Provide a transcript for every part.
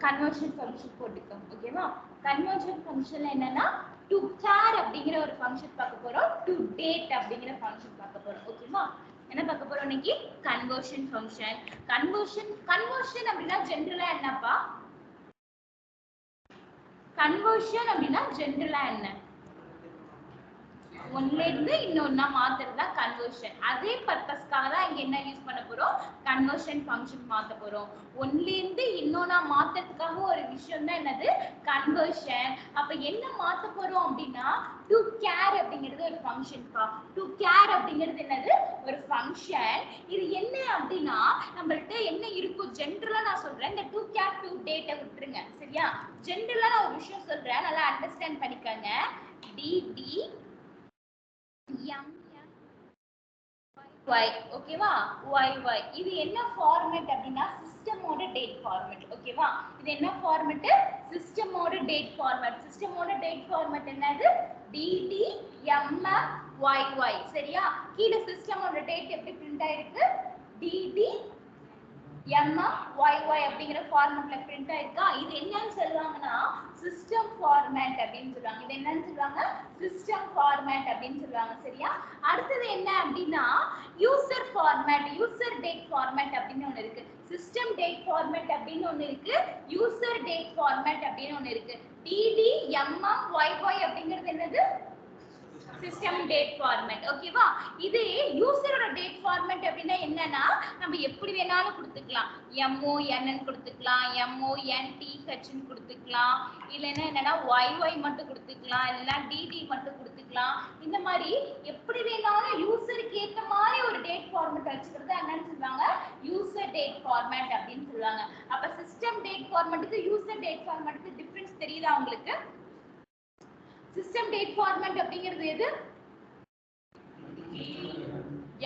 Conversion function போட்டுக்கோங்க. ஓகேவா? Conversion ஃபங்க்ஷன்ல என்னன்னா டு கேர் அப்படிங்கிற ஒரு ஃபங்க்ஷன் பார்க்க போறோம், டு டேட் அப்படிங்கிற ஃபங்க்ஷன் பார்க்க போறோம். ஓகேவா? என்ன பார்க்க போறோம் இன்னைக்கு? Conversion function. கன்வர்ஷன் அப்படின்னா ஜெனரலா என்னப்பா? கன்வர்ஷன் அப்படின்னா ஜெனரலா என்ன? ஒன்ல இருந்து இன்னொன்னா மாத்துறதா கன்வர்ஷன். அதே பர்பஸ்க்காக தான் இங்க என்ன யூஸ் பண்ண போறோம்? கன்வர்ஷன் ஃபங்க்ஷன் மாத்த போறோம். ஒன்ல இருந்து இன்னொன்னா மாத்துறதுக்காக ஒரு விஷயம் தான் என்னது? கன்வர்ஷன். அப்ப என்ன மாத்த போறோம் அப்படின்னா டு கேர் அப்படிங்கிறது ஒரு ஃபங்க்ஷன் பா. டு கேர் அப்படிங்கிறது என்னது? ஒரு ஃபங்க்ஷன். இது என்ன அப்படின்னா நம்மள்ட்ட என்ன இருக்கும் ஜெனரலா நான் சொல்றேன். இந்த டு கேர் டு டேட்டை விட்டுருங்க. சரியா? ஜெனரலா நான் ஒரு விஷயம் சொல்றேன், நல்லா அண்டர்ஸ்டாண்ட் பண்ணிக்கங்க. dd y ஓகேவா? y இது என்ன ஃபார்மட் அப்படின்னா சிஸ்டமோட டேட் ஃபார்மட். ஓகேவா? இது என்ன ஃபார்மட்? சிஸ்டமோட டேட் ஃபார்மட். சிஸ்டமோட டேட் ஃபார்மட் என்னது? dd mm சரியா? கீழ சிஸ்டமோட டேட் எப்படி பிரிண்ட் ஆயிருக்கு? dd MMYY அப்படிங்கிற ஃபார்மட்ல பிரிண்ட் ஆயிருக்கா? இது என்னன்னு சொல்லுவாங்கன்னா சிஸ்டம் ஃபார்மட் அப்படின்னு சொல்லுவாங்க. இது என்னன்னு சொல்லுவாங்க? சிஸ்டம் ஃபார்மட் அப்படின்னு சொல்லுவாங்க. சரியா? அடுத்தது என்ன அப்படின்னா user format, user date format அப்படின்னு ஒன்னு இருக்கு. சிஸ்டம் டேட் ஃபார்மட் அப்படின்னு ஒன்னு இருக்கு, யூசர் டேட் ஃபார்மட் அப்படின்னு ஒன்னு இருக்கு. DDMMYY அப்படிங்கிறது என்னது? System date format. ஓகேவா? இது யூசரோட டேட் ஃபார்மட் அப்படின்னா என்னன்னா நம்ம எப்படி வேணாலும் கொடுத்துக்கலாம். MONN கொடுத்துக்கலாம், MONTH கொடுத்துக்கலாம், இல்லைன்னா என்னன்னா YY மட்டும் கொடுத்துக்கலாம், இல்லைன்னா DD மட்டும் கொடுத்துக்கலாம். இந்த மாதிரி எப்படி வேணாலும் யூசருக்கு ஏற்ற மாதிரி ஒரு டேட் ஃபார்மட் வச்சுக்கிறது என்னன்னு சொல்லுவாங்க? யூசர் டேட் ஃபார்மட் அப்படின்னு சொல்லுவாங்க. அப்ப சிஸ்டம் டேட் ஃபார்மட்டுக்கு யூசர் டேட் ஃபார்மட்டுக்கு டிஃபரன்ஸ் தெரியுதா உங்களுக்கு? சிஸ்டம் டேட் ஃபார்மட் அப்படிங்கிறது எது?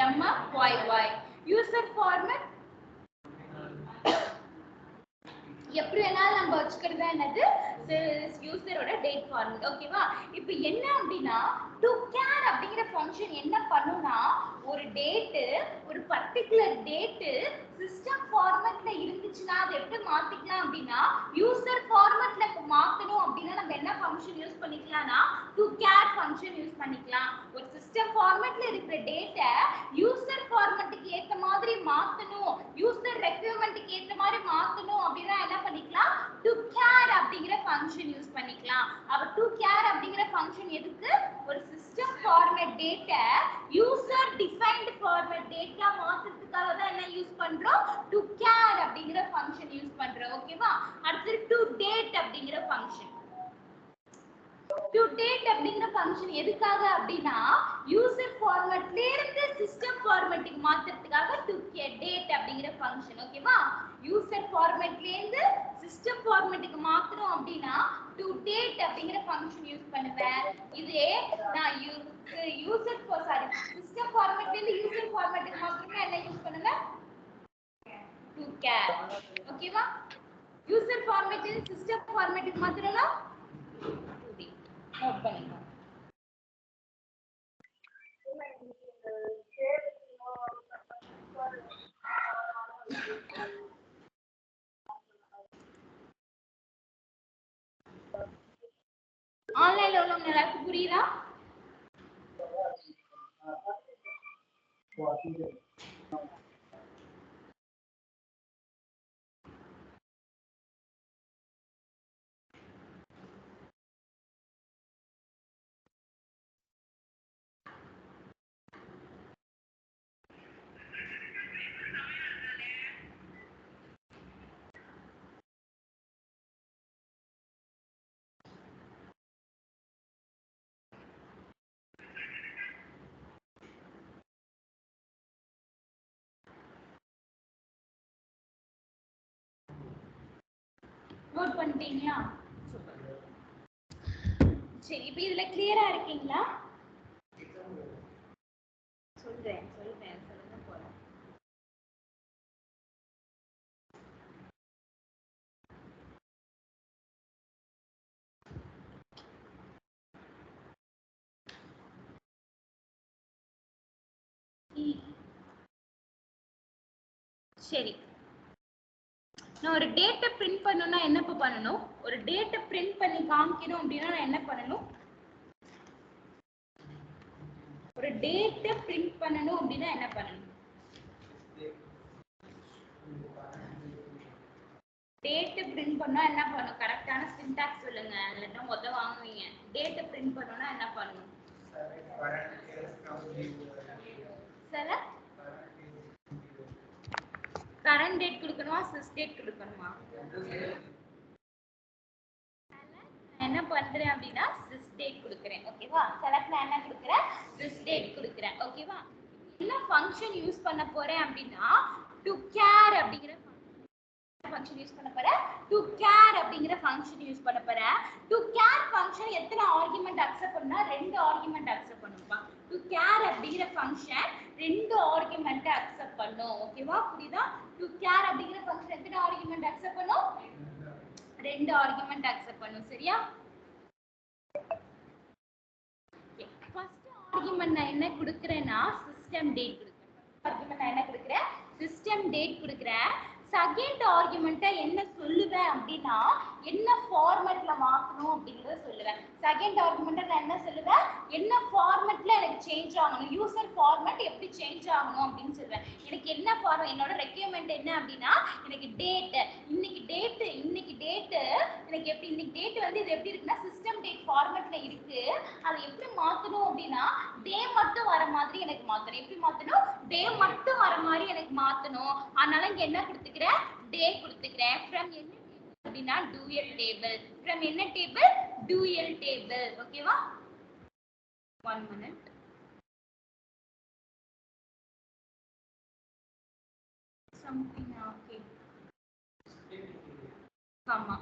MMYY. யூசர் ஃபார்மட் எப்படி வேணாலும் நம்ம வச்சுக்கிறது என்னது? யூசரோட டேட் ஃபார்மட். ஓகேவா? இப்போ என்ன அப்படின்னா டு கேர் அப்படிங்கிற ஃபங்க்ஷன் என்ன பண்ணுனா ஒரு டேட், ஒரு பர்టిక్యులர் டேட் சிஸ்டம் ஃபார்மட்ல இருந்துச்சுனா அதை எப்படி மாத்திக்கலாம் அப்படின்னா யூசர் ஃபார்மட்ல மாத்தணும் அப்படின்னா நம்ம என்ன ஃபங்க்ஷன் யூஸ் பண்ணிக்கலாம்னா டு கேர் ஃபங்க்ஷன் யூஸ் பண்ணிக்கலாம். ஒரு சிஸ்டம் ஃபார்மட்ல இருக்கிற டேட்டை யூசர் ஃபார்மட்டுக்கு ஏத்த மாதிரி மாத்தணும், யூசர் ரெக்யர்மென்ட்க்கு ஏத்த மாதிரி மாத்தணும் அப்படினா என்ன பண்ணிக்கலாம்? டு கேர் அப்படிங்கிற ஃபங்க்ஷன் யூஸ் பண்ணிக்கலாம். அப்ப டு கேர் அப்படிங்கிற ஃபங்க்ஷன் எதுக்கு? ஒரு system format data user defined format data மாத்துறதுக்காக தான் என்ன யூஸ் பண்றோம்? டு கேர் அப்படிங்கிற ஃபங்க்ஷன் யூஸ் பண்றோம். ஓகேவா? அடுத்து டு டேட் அப்படிங்கிற ஃபங்க்ஷன். டு டேட் அப்படிங்கிற ஃபங்க்ஷன் எதுக்காக அப்படின்னா யூசர் ஃபார்மட்ல இருந்து சிஸ்டம் ஃபார்மட்டுக்கு மாத்துறதுக்காக டு டேட் அப்படிங்கிற ஃபங்க்ஷன். ஓகேவா? யூசர் ஃபார்மட்ல இருந்து சிஸ்டம் ஃபார்மட்டுக்கு மாத்தணும் அப்படின்னா டு டேட் அப்படிங்கிற ஃபங்க்ஷன் யூஸ் பண்ணுவேன். இதே நான் யூசர் சிஸ்டம் ஃபார்மட்ல இருந்து யூசர் ஃபார்மட்டுக்கு மாத்தணும்னா என்ன யூஸ் பண்ணுவேன்? To care. ஓகேவா? யூசர் ஃபார்மட்ல இருந்து சிஸ்டம் ஃபார்மட்டுக்கு மாத்தணும்னா நோட் பண்ணிக்கோங்க. ஆன்லைன்ல உள்ளவங்க எல்லாருக்கும் புரியுதா? நோட் பண்ணிட்டீங்களா? சரி, இப்போ இதுல கிளியரா இருக்கீங்களா? சொல்றேன் சொல்லுங்க போறேன். சரி, நான் ஒரு டேட்டை பிரிண்ட் பண்ணணும்னா என்னப்பா பண்ணணும்? ஒரு டேட்டை பிரிண்ட் பண்ணி காமிக்கணும் அப்படின்னா நான் என்ன பண்ணணும்? ஒரு டேட்டை பிரிண்ட் பண்ணணும் அப்படின்னா என்ன பண்ணணும்? டேட்டை பிரிண்ட் பண்ணா என்ன பண்ணணும்? கரெக்டான சின்டாக்ஸ் சொல்லுங்க, இல்லைன்னா மொத்த வாங்குவீங்க. டேட்டை பிரிண்ட் பண்ணணும்னா என்ன பண்ணணும்? சார் கரண்ட் டேட் கொடுக்கணுமா, சிஸ் டேட் கொடுக்கணுமா? என்ன பண்றேன் அப்படின்னா சிஸ் டேட் கொடுக்குறேன். ஓகேவா? செலக்ட்ல என்ன கொடுக்குறேன்? சிஸ் டேட் கொடுக்குறேன். ஓகேவா? என்ன ஃபங்க்ஷன் யூஸ் பண்ண போறேன் அப்படின்னா டு கேர் அப்படிங்கிற ஃபங்க்ஷன் யூஸ் பண்ண போறேன். டு கேர் அப்படிங்கிற ஃபங்க்ஷன் யூஸ் பண்ண போறேன். டு கேர் ஃபங்க்ஷன் எத்தனை ஆர்குமெண்ட் அக்செப்ட் பண்ணா? 2 ஆர்குமெண்ட் அக்செப்ட் பண்ணும்பா. டு கேர் அப்படிங்கிற ஃபங்க்ஷன் 2 ஆர்குமெண்ட் அக்செப்ட் பண்ணும். ஓகேவா? புரியுதா? டு கேர் அப்படிங்கிற ஃபங்க்ஷன் எத்தனை ஆர்குமெண்ட் அக்செப்ட் பண்ணும்? 2 ஆர்குமெண்ட் அக்செப்ட் பண்ணும். சரியா? ஃபர்ஸ்ட் ஆர்குமெண்ட் நான் என்ன கொடுக்கிறேன்னா சிஸ்டம் டேட் கொடுக்கிறேன். ஆர்குமெண்ட் நான் என்ன கொடுக்கிறேன்? சிஸ்டம் டேட் கொடுக்கிறேன். செகண்ட் ஆர்குமெண்ட்டை என்ன சொல்லுவேன் அப்படின்னா என்ன ஃபார்மேட்ல மாத்தணும் அப்படிங்கறத சொல்லுவேன். செகண்ட் ஆர்குமெண்ட்டை நான் என்ன சொல்லுவேன்? என்ன ஃபார்மேட்ல எனக்கு சேஞ்ச் ஆகணும், யூசர் ஃபார்மேட் எப்படி சேஞ்ச் ஆகணும் அப்படின்னு சொல்லுவேன். எனக்கு என்ன ஃபார்ம், என்னோட ரெக்யர்மெண்ட் என்ன அப்படின்னா எனக்கு டேட், இன்னைக்கு டேட் எனக்கு எப்படி இன்னைக்கு டேட் வந்து இது எப்படி இருக்குன்னா சிஸ்டம் டேட் ஃபார்மேட்ல இருக்கு. அதை எப்படி மாத்தணும் அப்படின்னா டே மட்டும் வர மாதிரி எனக்கு மாத்தணும். எப்படி மாத்தணும்? டே மட்டும் வர மாதிரி எனக்கு மாத்தணும். அதனால இங்க என்ன கொடுத்துக்கிறேன்? டே கொடுத்துக்கிறேன். ஃப்ரம் என்ன அப்படின்னா டூயல் டேபிள். ஃப்ரம் என்ன டேபிள்? Dual table. ஓகேவா? 1 minute. Something okay. ஆமா.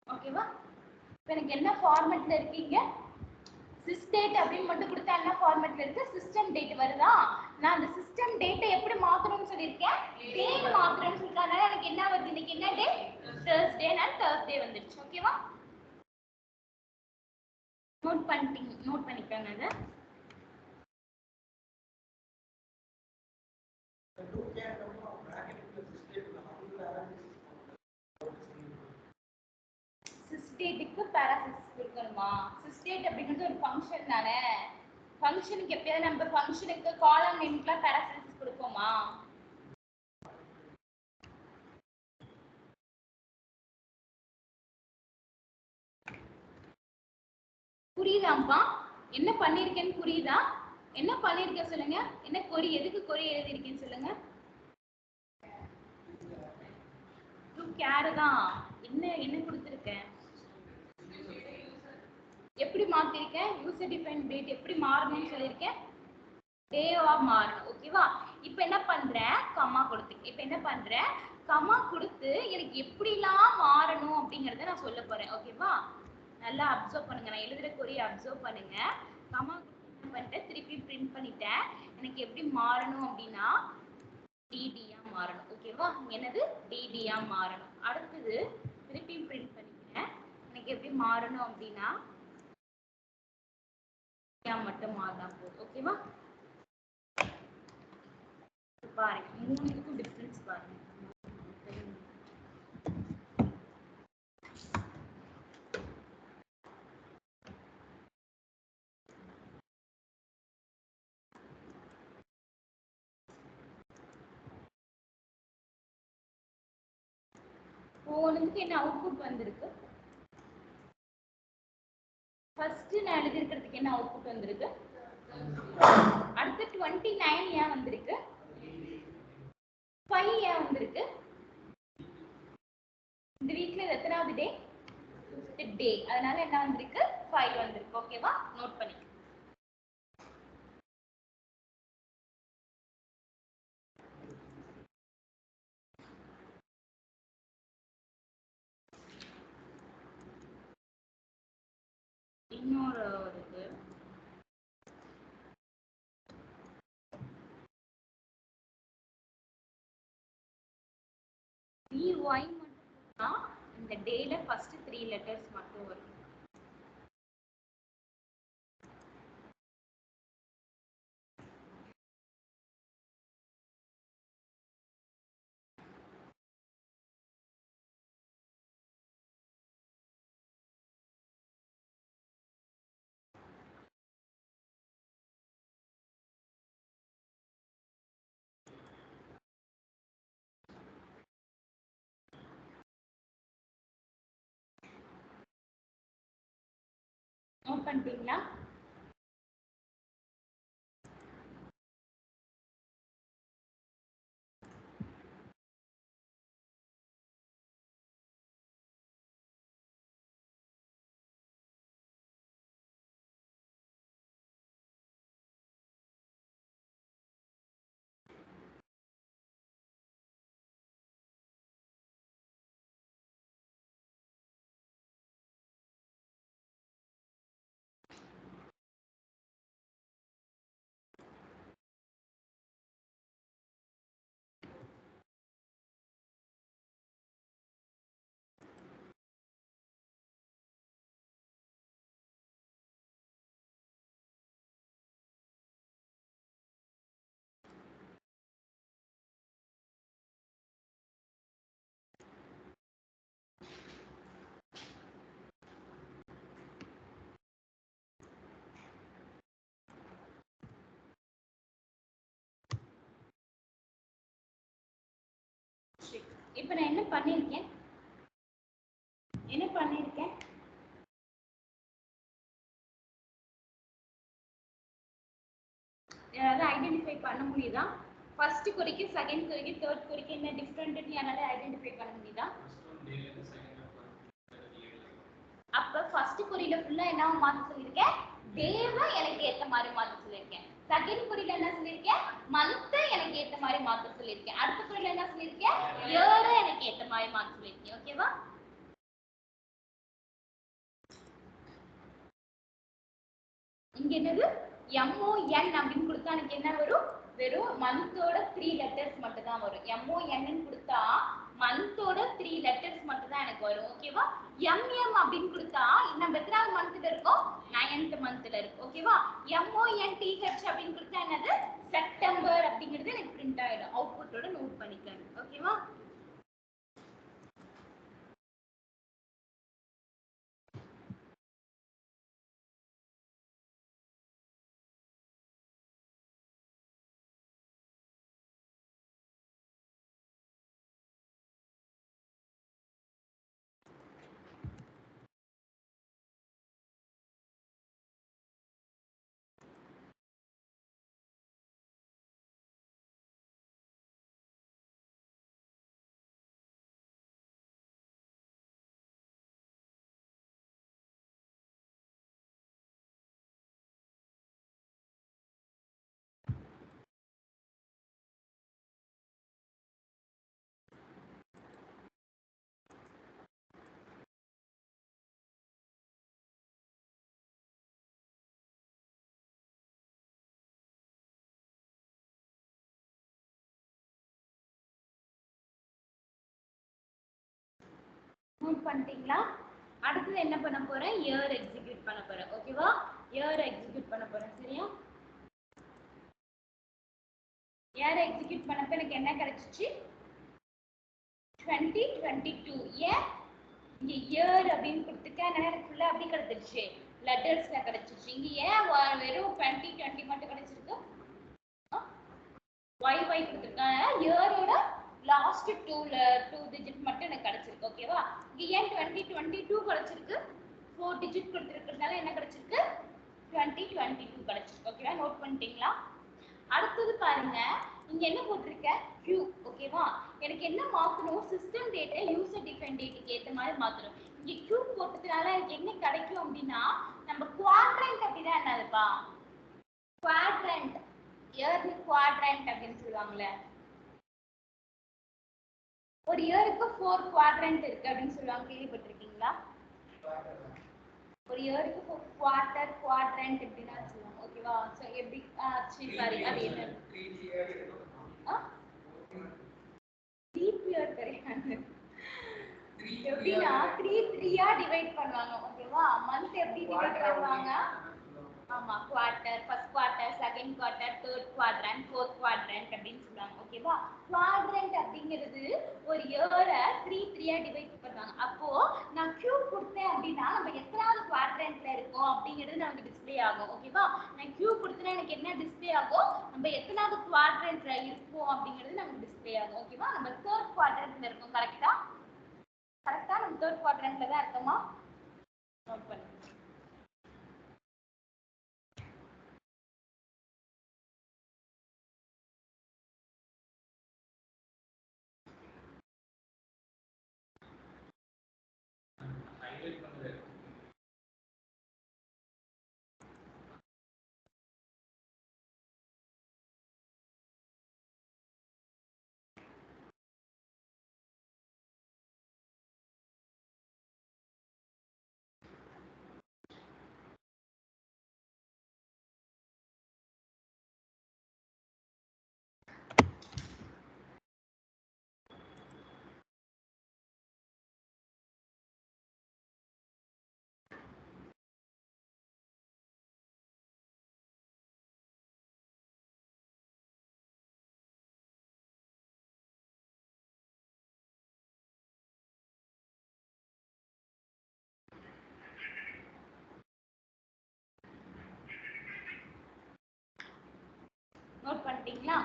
ஓகேவா? இப்போ எனக்கு என்ன ஃபார்மேட்ல இருக்கீங்க? சிஸ்டேட் அப்படின்னு மட்டும் கொடுத்தா என்ன ஃபார்மேட்ல இருக்கு? சிஸ்டம் டேட் வருதா? நான் அந்த சிஸ்டம் டேட்டை எப்படி மாத்தணும்னு சொல்லியிருக்கேன்? டேட் மாத்தணும்னு சொல்லிருக்கனால எனக்கு என்ன வருது? இன்னைக்கு என்ன டே? Thursday. நான் Thursday வந்துருச்சு. ஓகேவா? நோட் பண்ணிக்கோங்க அதை. சிஸ்டேட்டுக்கு பேராசிஸ் கொடுக்கணுமா? சிஸ்டேட் அப்படிங்கிறது ஒரு ஃபங்க்ஷன் தானே. ஃபங்க்ஷனுக்கு எப்பயாவது நம்ம ஃபங்க்ஷனுக்கு காலம் நேம்க்குலாம் பேராசிஸ் கொடுப்போமா? புரியுதாப்பா? என்ன பண்ணிருக்கேன்னு புரியுதா? என்ன பண்ணிருக்கேன் சொல்லுங்க. என்ன கொரி, எதுக்கு கொரி எழுதிருக்கேன்னு சொல்லுங்க. டு கேர் தான். என்ன கொடுத்துருக்கேன்? எப்படி மாத்திருக்கேன்? யூசர் டிஃபைன் டேட் எப்படி மாறணும்னு சொல்லியிருக்கேன்? டேவா மாறணும். ஓகேவா? இப்போ என்ன பண்றேன்? கமா கொடுத்துருக்கேன். இப்போ என்ன பண்றேன்? கமா கொடுத்து எனக்கு எப்படிலாம் மாறணும் அப்படிங்கறத நான் சொல்ல போறேன். ஓகேவா? நல்லா அப்சர்வ் பண்ணுங்க. நான் எழுதுற கொரிய அப்சர்வ் பண்ணுங்க. கமா பண்ணிட்டேன், திருப்பி பிரிண்ட் பண்ணிட்டேன். எனக்கு எப்படி மாறணும் அப்படின்னா டிடியா மாறணும். ஓகேவா? என்னது? டிடியா மாறணும். அடுத்தது திருப்பி பிரிண்ட் பண்ணிட்டேன். எனக்கு எப்படி மாறணும் அப்படின்னா மட்டும் மாறினா போதும். ஓகேவா? பாருங்க, 3க்கும் டிஃபரன்ஸ் பாருங்க. ஒவ்வொன்றுக்கு என்ன அவுட்புட் வந்திருக்கு? ஃபர்ஸ்ட் நான் எழுதிருக்கிறதுக்கு என்ன அவுட்புட் வந்திருக்கு? அடுத்து 29 ஏன் வந்திருக்கு? 5 ஏன் வந்திருக்கு? இந்த வீக்ல இது எத்தனாவது டே? 5th டே. அதனால என்ன வந்திருக்கு? 5 வந்திருக்கு. ஓகேவா? நோட் பண்ணிக்க. இன்னொரு இருக்கு. DY மட்டும் தான் இந்த டேல ஃபர்ஸ்ட் 3 லெட்டர்ஸ் மட்டும் வரும். நோட் பண்ணிட்டீங்களா? இப்ப நான் என்ன பண்ணிருக்கேன் யாராவது ஐடென்டிஃபை பண்ண முடியுதா? ஃபர்ஸ்ட் குறிக்கு செகண்ட் குறிக்கு தேர்ட் குறிக்கு என்ன டிஃபரெண்ட்னு யாராவது ஐடென்டிஃபை பண்ண முடியுதா? அப்ப ஃபர்ஸ்ட் குறியில ஃபுல்லா என்ன மாத்த சொல்லிருக்கேன்? டேவ எனக்கு ஏத்த மாதிரி மாத்த சொல்லிருக்கேன். செகண்ட் குறியில என்ன சொல்லிருக்கேன்? மந்த் எனக்கு ஏத்த மாதிரி மாத்த சொல்லிருக்கேன். அடுத்த குறியில என்ன சொல்லிருக்கேன்? இயர் எனக்கு ஏத்த மாதிரி மாத்த சொல்லிருக்கேன். ஓகேவா? இங்க என்னது MON அப்படின்னு கொடுத்தா எனக்கு என்ன வரும்? வெறும் மந்தோட 3 லெட்டர்ஸ் மட்டும் தான் வரும். MON கொடுத்தா மந்தோட 3 லெட்டர்ஸ் மட்டும் தான் எனக்கு வரும். ஓகேவா? MM அப்படின்னு கொடுத்தா நம்ம எத்தனாவது மந்த்ல இருக்கோம்? 9th மந்த்ல இருக்கு. ஓகேவா? MONTH அப்படின்னு கொடுத்தா என்னது? செப்டம்பர் அப்படிங்கிறது எனக்கு பிரிண்ட் ஆயிடும். அவுட்புட்டோட நோட் பண்ணிக்கங்க. ஓகேவா? நோட் பண்ணிட்டீங்களா? அடுத்து என்ன பண்ண போறேன்? இயர் எக்ஸிக்யூட் பண்ண போறேன். ஓகேவா? இயர் எக்ஸிக்யூட் பண்ண போறேன். சரியா? இயர் எக்ஸிக்யூட் பண்ணப்ப எனக்கு என்ன கிடைச்சிச்சு? 2022. ஏன் இங்க இயர் அப்படின்னு கொடுத்துட்டா எனக்கு ஃபுல்லா அப்படி கிடைச்சிருச்சு, லெட்டர்ஸ்ல கிடைச்சிருச்சு. இங்க ஏன் வெறும் 2020 மட்டும் கிடைச்சிருக்கு? y கொடுத்துருக்காங்க. இயரோட லாஸ்ட் டூ டிஜிட் மட்டும் எனக்கு கிடைச்சிருக்கு. ஓகேவா? இங்க ஏன் 2022 கிடைச்சிருக்கு? 4 டிஜிட் கொடுத்துருக்கிறதுனால என்ன கிடைச்சிருக்கு? 2022 கிடைச்சிருக்கு. ஓகேவா? நோட் பண்ணிட்டீங்களா? அடுத்தது பாருங்க, இங்க என்ன போட்டிருக்க? Q. ஓகேவா? எனக்கு என்ன மாத்தணும்? சிஸ்டம் டேட்டை யூசர் டிஃபைன் டேட்டுக்கு ஏத்த மாதிரி மாத்தணும். இங்க Q போட்டதுனால எனக்கு என்ன கிடைக்கும் அப்படின்னா, நம்ம குவாட்ரண்ட் அப்படின்னா என்னதுப்பா? குவாட்ரண்ட், இயர்லி குவாட்ரண்ட் அப்படின்னு சொல்லுவாங்கல்ல. ஒரு இயருக்கு 4 குவாட்ரண்ட் இருக்கு அப்படின்னு சொல்லுவாங்க, கேள்விப்பட்டிருக்கீங்களா? ஒரு இயருக்கு குவார்டர், குவாட்ரண்ட் எப்படின்னா சொல்லுவாங்க. ஓகேவா? சோ எப்படி சரி அது என்ன? லீப் இயர் கிடையாது. எப்படின்னா 3 டிவைட் பண்ணுவாங்க. ஓகேவா? மந்த் எப்படி டிவைட் பண்ணுவாங்க? ஆமா, quarter, first quarter, second quarter, third quadrant, fourth quadrant அப்படின்னு சொல்லுவாங்க. ஓகேவா? குவாட்ரண்ட் அப்படிங்கிறது ஒரு இயரை 3 டிவைட் பண்ணுவாங்க. அப்போ நான் Q கொடுத்தேன் அப்படின்னா நம்ம எத்தனாவது குவாட்ரண்ட்ல இருக்கோம் அப்படிங்கிறது நமக்கு டிஸ்ப்ளே ஆகும். ஓகேவா? நான் Q கொடுத்தேன்னா எனக்கு என்ன டிஸ்ப்ளே ஆகும்? நம்ம எத்தனாவது குவாட்ரண்ட்ல இருக்கோம் அப்படிங்கிறது நமக்கு டிஸ்ப்ளே ஆகும். ஓகேவா? நம்ம தேர்ட் குவாட்ரண்ட்ல இருக்கோம். கரெக்டா? நம்ம தேர்ட் குவாட்ரண்ட்ல தான் இருக்கோமா? நோட் பண்ணுங்க. பண்ணிட்டீங்களா?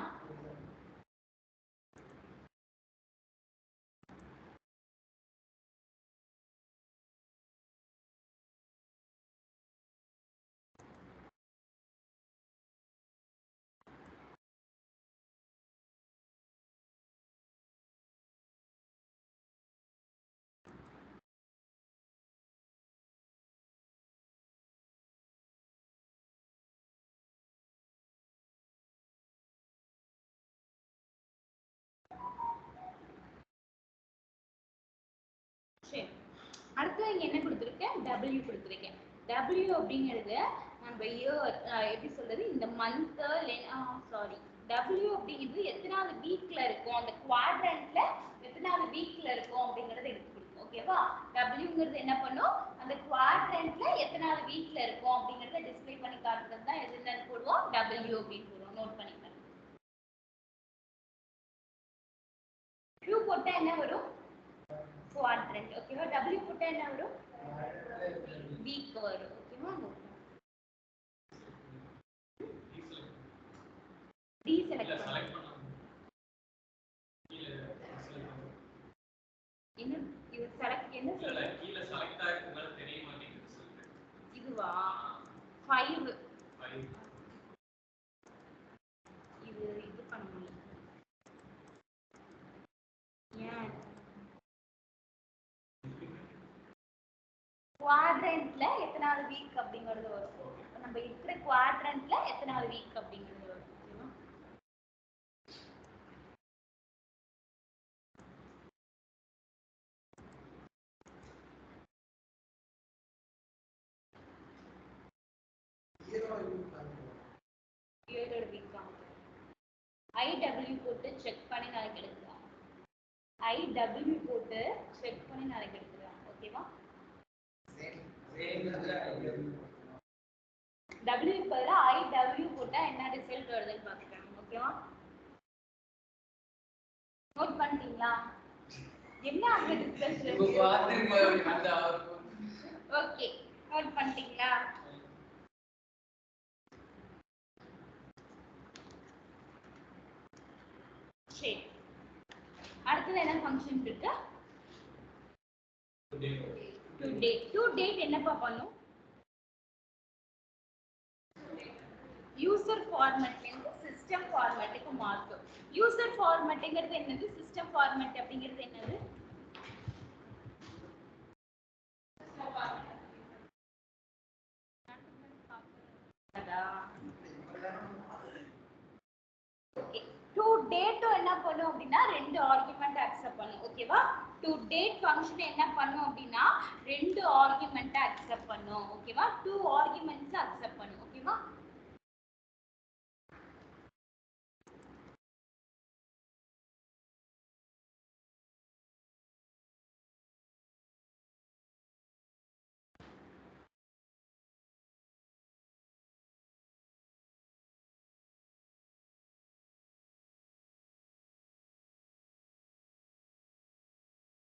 சரி, அடுத்து இங்க என்ன கொடுத்துருக்கேன்? W கொடுத்துருக்கேன். W அப்படிங்கிறது நம்ம இயர், எப்படி சொல்றது, இந்த மந்த், சாரி, W அப்படிங்கிறது எத்தனாவது வீக்ல இருக்கும், அந்த குவாட்ரண்ட்ல எத்தனாவது வீக்ல இருக்கும் அப்படிங்கறத எடுத்து கொடுக்கும். ஓகேவா? Wங்கிறது என்ன பண்ணும், அந்த குவாட்ரண்ட்ல எத்தனாவது வீக்ல இருக்கும் அப்படிங்கறத டிஸ்ப்ளே பண்ணி காட்டுறது தான் எது என்னன்னு போடுவோம், W அப்படின்னு போடுவோம். நோட் பண்ணிக்கலாம். Q போட்டா என்ன வரும்? குவாட்ரண்ட். ஓகேவா? W போட்டா என்ன வரும்? வீக் வரும். ஓகேவா? டி செலக்ட் பண்ணு. என்ன இது செலக்ட் என்ன சொல்ல? கீழ செலக்ட் ஆயிருக்குனால தெரிய மாட்டேங்குது சொல்லுங்க. இதுவா? 5 இது பண்ண முடியல. ஏன்? குவாட்ரண்ட்ல எத்தனாவது வீக் அப்படிங்கிறது வரும். நம்ம இருக்கிற குவாட்ரண்ட்ல எத்தனாவது வீக் அப்படிங்கிறது வரும். ஓகேவா? ஏழு வீக்கா? IW போட்டு செக் பண்ணி நாளைக்கு எடுக்கலாம். IW போட்டு செக் பண்ணி நாளைக்கு எடுக்கலாம். ஓகேவா? W பதிலா IW போட்டா என்ன ரிசல்ட் வருதுன்னு பார்க்கலாம். ஓகேவா? நோட் பண்ணிட்டீங்களா? என்ன அங்க டிஸ்கஷன்? ஓகே, நோட் பண்ணிட்டீங்களா? சரி, அடுத்தது என்ன ஃபங்க்ஷன் இருக்கு? டு டேட் என்னப்பா பண்ணும்? யூசர் ஃபார்மட்ல இருந்து சிஸ்டம் ஃபார்மட்டுக்கு மாத்தும். யூசர் ஃபார்மட்ங்கிறது என்னது, சிஸ்டம் ஃபார்மட் அப்படிங்கிறது என்னது? ஓகே, டு டேட் என்ன பண்ணும் அப்படின்னா ரெண்டு ஆர்குமெண்ட் அக்செப்ட் பண்ணும். ஓகேவா? டு டேட் ஃபங்க்ஷன் என்ன பண்ணும் அப்படின்னா ரெண்டு ஆர்குமெண்ட் அக்செப்ட் பண்ணும். ஓகேவா? டூ ஆர்குமெண்ட்ஸ் அக்செப்ட் பண்ணும். ஓகேவா?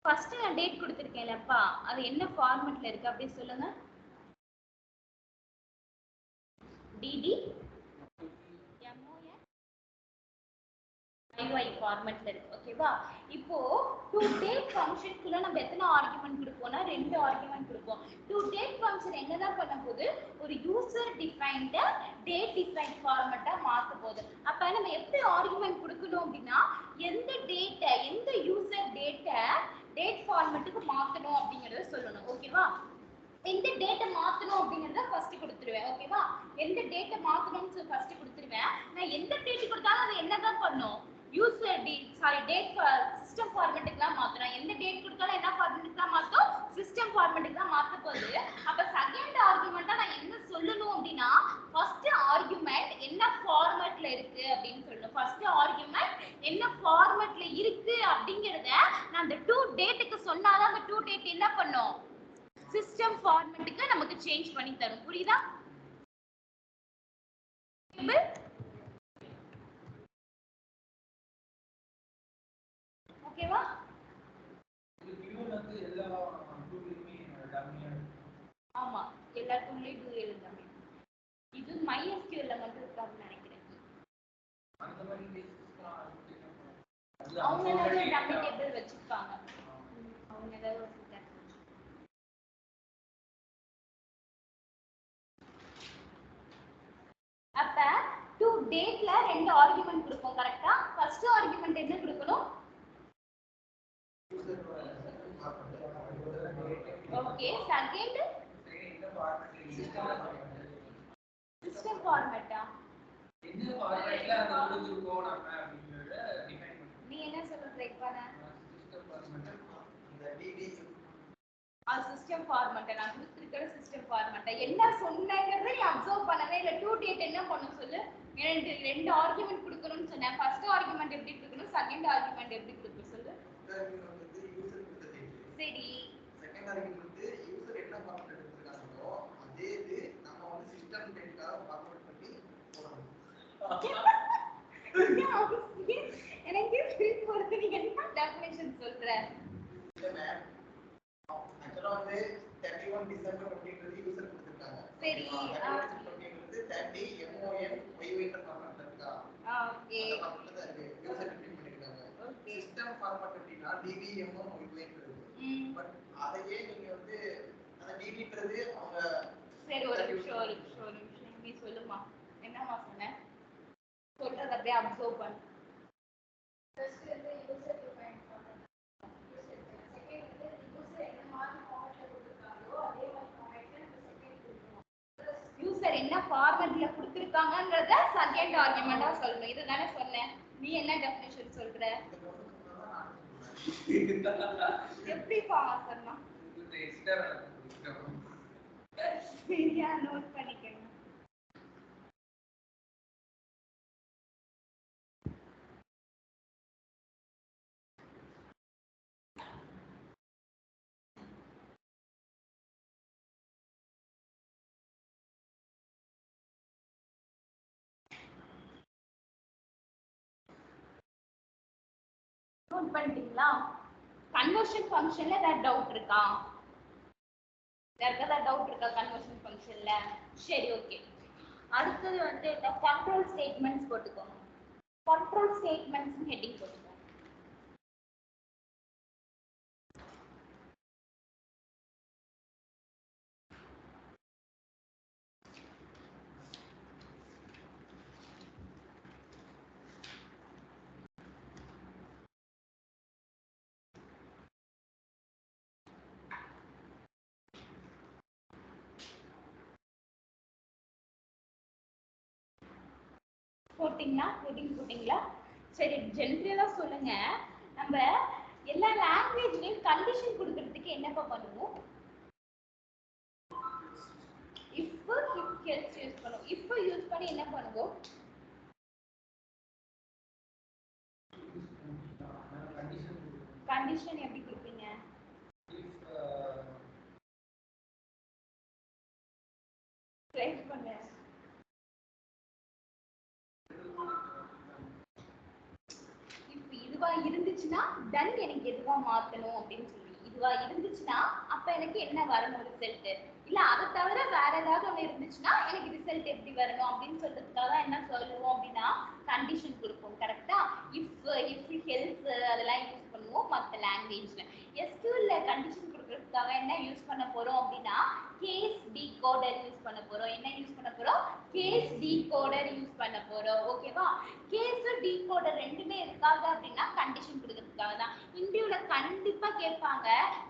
ஃபர்ஸ்ட் நான் டேட் கொடுத்திருக்கேன்லப்பா, அது என்ன ஃபார்மட்ல இருக்கு அப்படி சொல்லுங்க. டிடி MON IY ஃபார்மட்ல இருக்கு. ஓகேவா? இப்போ டு டேட் ஃபங்க்ஷனுக்குள்ள நம்ம எத்தனை ஆர்குமெண்ட் கொடுப்போம்னா ரெண்டு ஆர்குமெண்ட் கொடுப்போம். டு டேட் ஃபங்க்ஷன் என்னதான் பண்ண போகுது, ஒரு யூசர் டிஃபைன்ட் டேட் டிஃபைன்ட் ஃபார்மட்டா மாத்த போகுது. அப்ப நம்ம எப்படி ஆர்குமெண்ட் கொடுக்கணும் அப்படின்னா எந்த டேட்ட, எந்த யூசர் டேட்ட டேட் ஃபார்மட்டுக்கு மாத்தணும் அப்படிங்கறத சொல்லணும். ஓகேவா? எந்த டேட்டை மாத்தணும் அப்படிங்கறத ஃபர்ஸ்ட் கொடுத்துருவேன். ஓகேவா? எந்த டேட்டை மாத்தணும்னு ஃபர்ஸ்ட் கொடுத்துருவேன். நான் எந்த டேட் கொடுத்தாலும் அது என்னதான் பண்ணும், யூசர் டேட் சிஸ்டம் ஃபார்மட்டுக்கு தான் மாத்தணும். எந்த டேட் கொடுத்தாலும் என்ன ஃபார்மட்டுக்கு தான் மாத்தும், சிஸ்டம் ஃபார்மட்டுக்கு தான் மாத்த போகுது. அப்ப செகண்ட் ஆர்குமெண்டா நான் என்ன சொல்லணும் அப்படின்னா ஃபர்ஸ்ட் ஆர்குமெண்ட் என்ன ஃபார்மட்ல இருக்கு அப்படின்னு சொல்லணும். ஃபர்ஸ்ட் ஆர்குமெண்ட் என்ன ஃபார்மட்ல இருக்கு அப்படிங்கறத நான் அந்த டு டேட்டுக்கு சொன்னாதான் அந்த டு டேட் என்ன பண்ணும், சிஸ்டம் ஃபார்மட்டுக்கு நமக்கு சேஞ்ச் பண்ணி தரும். புரியுதா? ஓகேவா? ஆமா, எல்லா டூல்லயும் டூ எழுதாமே. இது MySQL ல மட்டும் இருக்காதுன்னு நினைக்கிறேன். அவங்க ஏதாவது டம்மி டேபிள் வச்சிருப்பாங்க. அவங்க ஏதாவது வச்சிருக்காங்க. அப்ப டு டேட்ல ரெண்டு ஆர்குமெண்ட் கொடுப்போம் கரெக்ட்டா? ஃபர்ஸ்ட் ஆர்குமெண்ட் என்ன கொடுக்கணும்? ஓகே. செகண்ட் சிஸ்டம் ஃபார்மேட்டா? என்ன ஃபார்மேட்ல அது கொடுத்துருக்கோம் நம்ம அப்படிங்கறத டிஃபைன் பண்ணு. நீ என்ன சொல்ற ட்ரை பண்ண? சிஸ்டம் ஃபார்மேட் அந்த டிடி சிஸ்டம் ஃபார்மேட் நான் கொடுத்திருக்கிற சிஸ்டம் ஃபார்மேட் என்ன சொன்னேங்கறதை நீ அப்சர்வ் பண்ணவே இல்ல. டு டேட் என்ன பண்ணனும் சொல்லு? ரெண்டு ஆர்குமெண்ட் கொடுக்கணும்னு சொன்னேன். ஃபர்ஸ்ட் ஆர்குமெண்ட் எப்படி கொடுக்கணும்? செகண்ட் ஆர்குமெண்ட் எப்படி கொடுக்கணும் சொல்லு? சரி. செகண்ட் ஆர்குமெண்ட் வந்து யூசர் என்ன ஃபார்மேட் எடுத்துட்டாங்களோ அதே இது நம்ம வந்து சிஸ்டம் டேட்டாவை ஃபார்மேட் பண்ணி போடணும். எனக்கு ஸ்கிரிப்ட் போறது நீ என்ன டெஃபினிஷன் சொல்ற? இல்ல மேம் ஆக்சுவலா வந்து 31 டிசம்பர் அப்படிங்கிறது யூசர் கொடுத்திருக்காங்க. சரி. அப்படிங்கிறது 30 MON YY ஃபார்மேட்ல இருக்கா? ஓகே. அந்த ஃபார்மேட்ல தான் இருக்கு. யூசர் டிஃபைன் பண்ணிருக்காங்க. ஓகே. சிஸ்டம் ஃபார்மேட் அப்படினா DVMO YYன்றது. பட் அதையே நீங்க வந்து அந்த DVன்றது அவங்க சரி ஒரு நிமிஷம் நீ சொல்லுமா. என்னமா சொன்ன? சொல்றத அப்படியே அப்சர்வ் பண்ணு. ஃபர்ஸ்ட் வந்து யூசர் டிஃபைன் பண்ணனும். செகண்ட் வந்து யூசர் என்ன மாதிரி ஃபார்மட்ல கொடுத்திருக்காங்களோ அதே மாதிரி ஃபார்மட்ல செகண்ட் கொடுக்கணும். யூசர் என்ன ஃபார்மட்ல கொடுத்திருக்காங்கங்கறத செகண்ட் ஆர்குமெண்டா சொல்லணும். இதுதானே சொன்னேன். நீ என்ன டெஃபினிஷன் சொல்ற? எப்படி ஃபார்ம் சொன்னா? இது எக்ஸ்ட்ரா சரியா நோட் பண்ணிக்கங்க. நோட் பண்ணிட்டீங்களா? கன்வர்ஷன் ஃபங்க்ஷன்ல ஏதாவது டவுட் இருக்கா? யாருக்காவது டவுட் இருக்கா கன்வர்ஷன் ஃபங்க்ஷன்ல? சரி ஓகே. அடுத்து வந்து இந்த கண்ட்ரோல் ஸ்டேட்மென்ட்ஸ் போட்டுக்கோங்க. கண்ட்ரோல் ஸ்டேட்மென்ட்ஸ் ஹெட்டிங் போட்டுக்கோங்க. போட்டிங்களா? ஹெட்டிங் போட்டிங்களா? சரி ஜெனரலா சொல்லுங்க. நம்ம எல்லா லாங்குவேஜ்லயும் கண்டிஷன் கொடுக்கிறதுக்கு என்னப்பா பண்ணுவோம்? if else யூஸ் பண்ணுவோம். if யூஸ் பண்ணி என்ன பண்ணுவோம்? கண்டிஷன் எப்படி கொடுப்பீங்க? ட்ரை பண்ணு. இப்போ இதுவா இருந்துச்சுன்னா டன் எனக்கு எதுவா மாத்தணும் அப்படின்னு சொல்லி இதுவா இருந்துச்சுன்னா அப்ப எனக்கு என்ன வரணும் ரிசல்ட்? இல்ல அதை தவிர வேற ஏதாவது ஒண்ணு இருந்துச்சுன்னா எனக்கு ரிசல்ட் எப்படி வரணும் அப்படின்னு சொல்றதுக்காக என்ன சொல்லுவோம் அப்படின்னா கண்டிஷன் கொடுப்போம். கரெக்டா? if else அதெல்லாம் யூஸ் பண்ணுவோம் மற்ற லாங்குவேஜ்ல. SQL கண்டிஷன் கொடுக்கறதுக்காக என்ன யூஸ் பண்ண போறோம் அப்படின்னா கேஸ் டீகோடர் யூஸ் பண்ண போறோம். என்ன யூஸ் பண்ண போறோம்? கேஸ் டீகோடர் யூஸ் பண்ண போறோம். ஓகேவா? கேஸ் டீகோடர் ரெண்டுமே இருக்காங்க அப்படின்னா கண்டிஷன் கொடுக்கறதுக்காக தான். இன்டர்வியூல கண்டிப்பா கேட்பாங்க.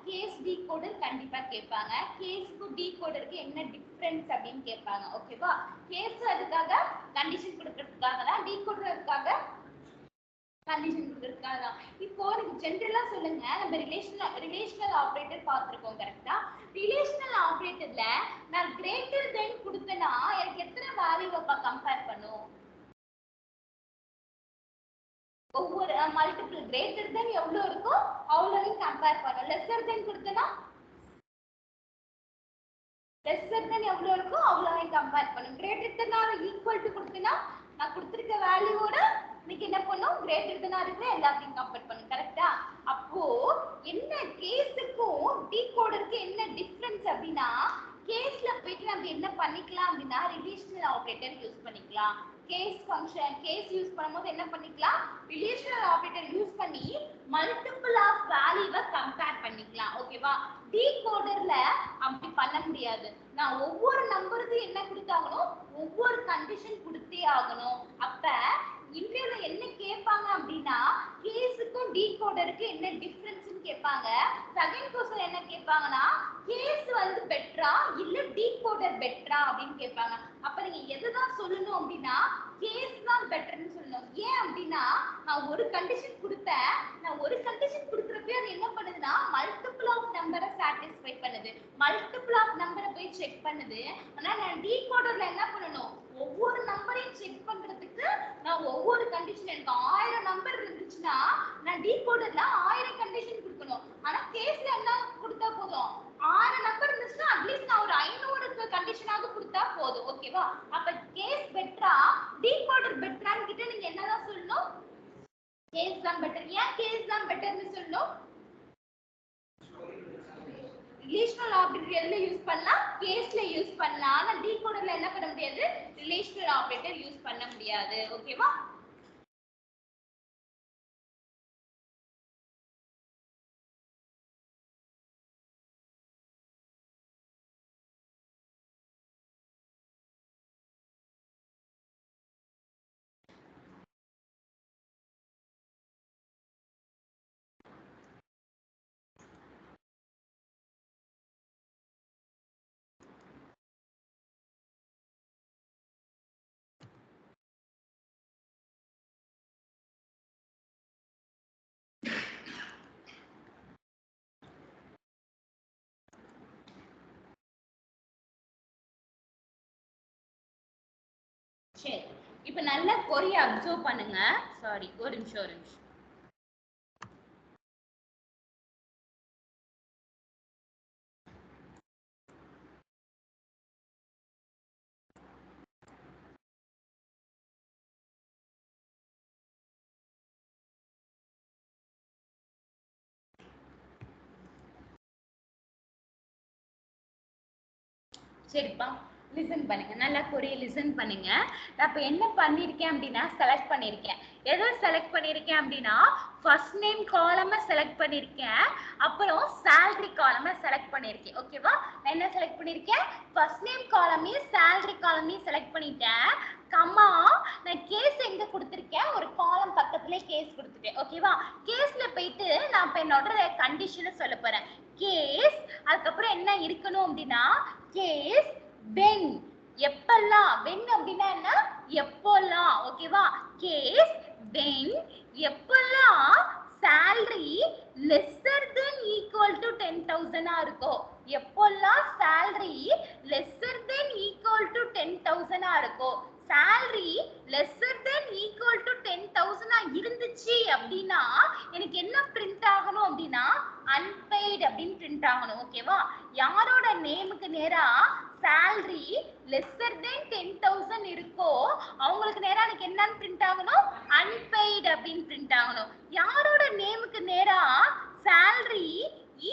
கேஸ் டீகோடர் கண்டிப்பா கேட்பாங்க. கேஸ்க்கு டீகோடருக்கு என்ன டிஃபரன்ஸ் அப்படின்னு கேட்பாங்க. ஓகேவா? கேஸ் அதுக்காக கண்டிஷன் கொடுக்கறதுக்காக தான். டீகோடர் அதுக்காக கண்டிஷன் கொடுக்கறதுக்காக தான். இப்போ நீங்க ஜெனரலா சொல்லுங்க. நம்ம ரிலேஷனல் ஆபரேட்டர் பார்த்திருக்கோம். கரெக்ட்டா? ரிலேஷனல் ஆபரேட்டர்ல நான் கிரேட்டர் தென் கொடுத்தனா எனக்கு எத்தனை வேல்யூவை கம்பேர் பண்ணும்? ஒவ்வொரு மல்டிபிள் கிரேட்டர் தென் எவ்வளவு இருக்கோ அவ்வளவையும் கம்பேர் பண்ணும். லெஸ்ஸர் தென் கொடுத்தனா லெஸ்ஸர் தென் எவ்வளவு இருக்கோ அவ்வளவையும் கம்பேர் பண்ணும். கிரேட்டர் தென் ஈக்குவல் டு கொடுத்தனா நான் கொடுத்திருக்க வேல்யூவோட இன்னைக்கு என்ன பண்ணும்? கிரேட்டர் தென் இருக்கிற எல்லாத்தையும் கம்பேர் பண்ணும். கரெக்ட்டா? அப்போ என்ன கேஸுக்கும் டீகோடருக்கு என்ன டிஃபரன்ஸ் அப்படின்னா கேஸ்ல போயிட்டு நம்ம என்ன பண்ணிக்கலாம் அப்படின்னா ரிலேஷனல் ஆபரேட்டர் ஆபரேட்டர் யூஸ் பண்ணிக்கலாம். கேஸ் ஃபங்க்ஷன் கேஸ் யூஸ் பண்ணும்போது என்ன பண்ணிக்கலாம், ரிலேஷனல் ஆபரேட்டர் யூஸ் பண்ணி மல்டிபிள் ஆஃப் வேல்யூவை கம்பேர் பண்ணிக்கலாம். ஓகேவா? டீகோடர்ல அப்படி பண்ண முடியாது. நான் ஒவ்வொரு நம்பருக்கு என்ன கொடுத்தாகணும், ஒவ்வொரு கண்டிஷன் கொடுத்தே ஆகணும். அப்ப இன்டர்வியூல என்ன கேட்பாங்க அப்படின்னா, கேஸுக்கும் டீகோடருக்கு என்ன டிஃபரன்ஸ்னு கேட்பாங்க. செகண்ட் क्वेश्चन என்ன கேட்பாங்கன்னா, கேஸ் வந்து பெட்டரா இல்ல டீகோடர் பெட்டரா அப்படின்னு கேட்பாங்க. அப்ப நீங்க எதுதான் சொல்லணும் அப்படின்னா, கேஸ் தான் பெட்டர்னு சொல்லணும். ஏன் அப்படின்னா, நான் ஒரு கண்டிஷன் கொடுத்தேன், நான் ஒரு கண்டிஷன் கொடுக்கறப்ப அது என்ன பண்ணுதுன்னா மல்டிபிள் ஆஃப் நம்பரை சாட்டிஸ்ஃபை பண்ணுது, மல்டிபிள் ஆஃப் நம்பரை போய் செக் பண்ணுது. ஆனா நான் டீகோடர்ல என்ன பண்ணணும், ஒவ்வொரு நம்பரையும் செக் பண்றதுக்கு நான் ஒவ்வொரு கண்டிஷன், எனக்கு 1000 நம்பர் இருந்துச்சுன்னா நான் டீகோடர்ல 1000 கண்டிஷன் கொடுக்கணும். ஆனா கேஸ்ல என்ன கொடுத்தா போதும், 6 நம்பர் இருந்துச்சுன்னா அட்லீஸ்ட் நான் ஒரு 500 கண்டிஷனாவது கொடுத்தா போதும். ஓகேவா? அப்ப கேஸ் பெட்டரா டீகோடர் பெட்டரான்னு கிட்ட நீங்க என்னதான் சொல்லணும், கேஸ் தான் பெட்டர். ஏன் கேஸ் தான் பெட்டர்னு சொல்லணும், ரிலேஷனல் ஆபரேட்டர் எதுல யூஸ் பண்ணலாம், கேஸ்ல யூஸ் பண்ணலாம். ஆனா டீகோடர்ல என்ன பண்ண முடியாது, ரிலேஷனல் ஆபரேட்டர் யூஸ் பண்ண முடியாது. ஓகேவா? சரி, இப்ப நல்லா கொரிய அப்சர்வ் பண்ணுங்க. சாரி, ஒரு நிமிஷம் ஒரு நிமிஷம். சரிப்பா, லிசன் பண்ணுங்க, நல்லா கொரிய லிசன் பண்ணுங்க. நான் இப்போ என்ன பண்ணியிருக்கேன் அப்படின்னா, செலக்ட் பண்ணியிருக்கேன். எதை செலக்ட் பண்ணியிருக்கேன் அப்படின்னா, ஃபர்ஸ்ட் நேம் காலமை செலக்ட் பண்ணியிருக்கேன், அப்புறம் சேலரி காலமை செலக்ட் பண்ணியிருக்கேன். ஓகேவா? நான் என்ன செலக்ட் பண்ணியிருக்கேன், ஃபர்ஸ்ட் நேம் காலமையும் சேலரி காலமையும் செலக்ட் பண்ணிட்டேன். கம்மா நான் கேஸ் எங்க கொடுத்துருக்கேன், ஒரு காலம் பக்கத்துலேயே கேஸ் கொடுத்துட்டேன். ஓகேவா? கேஸ்ல போயிட்டு நான் இப்போ என்னோட கண்டிஷனை சொல்ல போறேன். கேஸ் அதுக்கப்புறம் என்ன இருக்கணும் அப்படின்னா, கேஸ் when, எப்பெல்லாம், when அப்படின்னா என்ன, எப்போல்லாம். ஓகேவா? கேஸ் when எப்பெல்லாம் salary lesser than equal to 10,000 இருக்கோ, எப்பெல்லாம் salary lesser than equal to 10,000 இருக்கோ, salary lesser than equal to 10,000 இருந்துச்சு அப்படின்னா எனக்கு என்ன பிரிண்ட் ஆகணும் அப்படின்னா unpaid அப்படின்னு பிரிண்ட் ஆகணும். ஓகேவா? யாரோட நேமுக்கு நேரா salary lesser than 10,000 இருக்கோ அவங்களுக்கு நேரா எனக்கு என்னன்னு பிரிண்ட் ஆகணும், unpaid அப்படின்னு பிரிண்ட் ஆகணும். யாரோட நேமுக்கு நேரா salary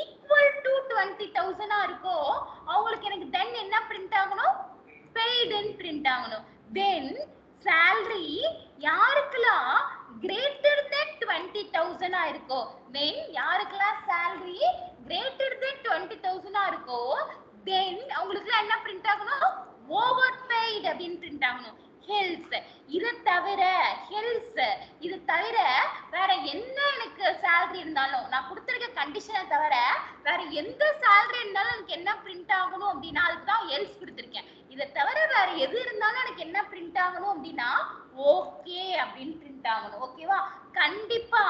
equal to 20,000 இருக்கோ அவங்களுக்கு எனக்கு then என்ன பிரிண்ட் ஆகணும், paid ன்னு பிரிண்ட் ஆகணும். then salary யாருக்கெல்லாம் greater than 20,000 இருக்கோ, then யாருக்கெல்லாம் salary greater than 20,000 இருக்கோ then அவங்களுக்கு என்ன பிரிண்ட் ஆகணும், overpaid அப்படின்னு பிரிண்ட் ஆகணும். ஹெல்ஸ் இதை தவிர, ஹெல்ஸ் இது தவிர வேற என்ன எனக்கு சேலரி இருந்தாலும், நான் கொடுத்துருக்க கண்டிஷனை தவிர வேற எந்த சேலரி இருந்தாலும் எனக்கு என்ன பிரிண்ட் ஆகணும் அப்படின்னா அதுக்கு தான் எல்ஸ் கொடுத்துருக்கேன். இதை தவிர வேற எது இருந்தாலும் எனக்கு என்ன பிரிண்ட் ஆகணும் அப்படின்னா ஓகே அப்படின்னு பிரிண்ட் ஆகணும். ஓகேவா? கண்டிப்பா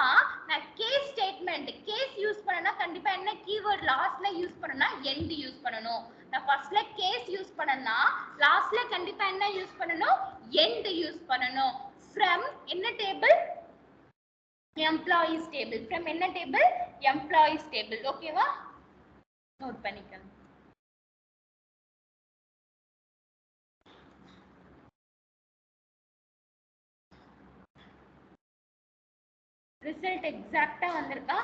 நான் கேஸ் ஸ்டேட்மெண்ட் கேஸ் யூஸ் பண்ணனா கண்டிப்பா என்ன கீவேர்ட் லாஸ்ட்ல யூஸ் பண்ணனா எண்ட் யூஸ் பண்ணணும். நான் ஃபர்ஸ்ட்ல கேஸ் யூஸ் பண்ணனா லாஸ்ட்ல கண்டிப்பா என்ன யூஸ் பண்ணணும், எண்ட் யூஸ் பண்ணணும். from என்ன டேபிள், எம்ப்ளாயீஸ் டேபிள். from என்ன டேபிள், எம்ப்ளாயீஸ் டேபிள். ஓகேவா? நோட் பண்ணிக்கங்க. ரிசல்ட் எக்ஸாக்ட்டா வந்திருக்கா?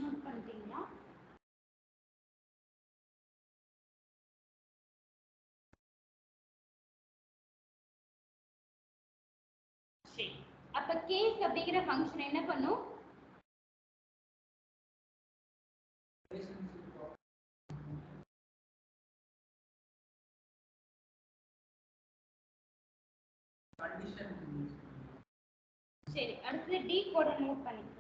நோட் பண்ணிட்டீங்களா? சரி, அப்ப கேஸ் அப்படிங்கிற ஃபங்க்ஷன் என்ன பண்ணும்? சரி, அடுத்து டி கோட நோட் பண்ணிக்கலாம்.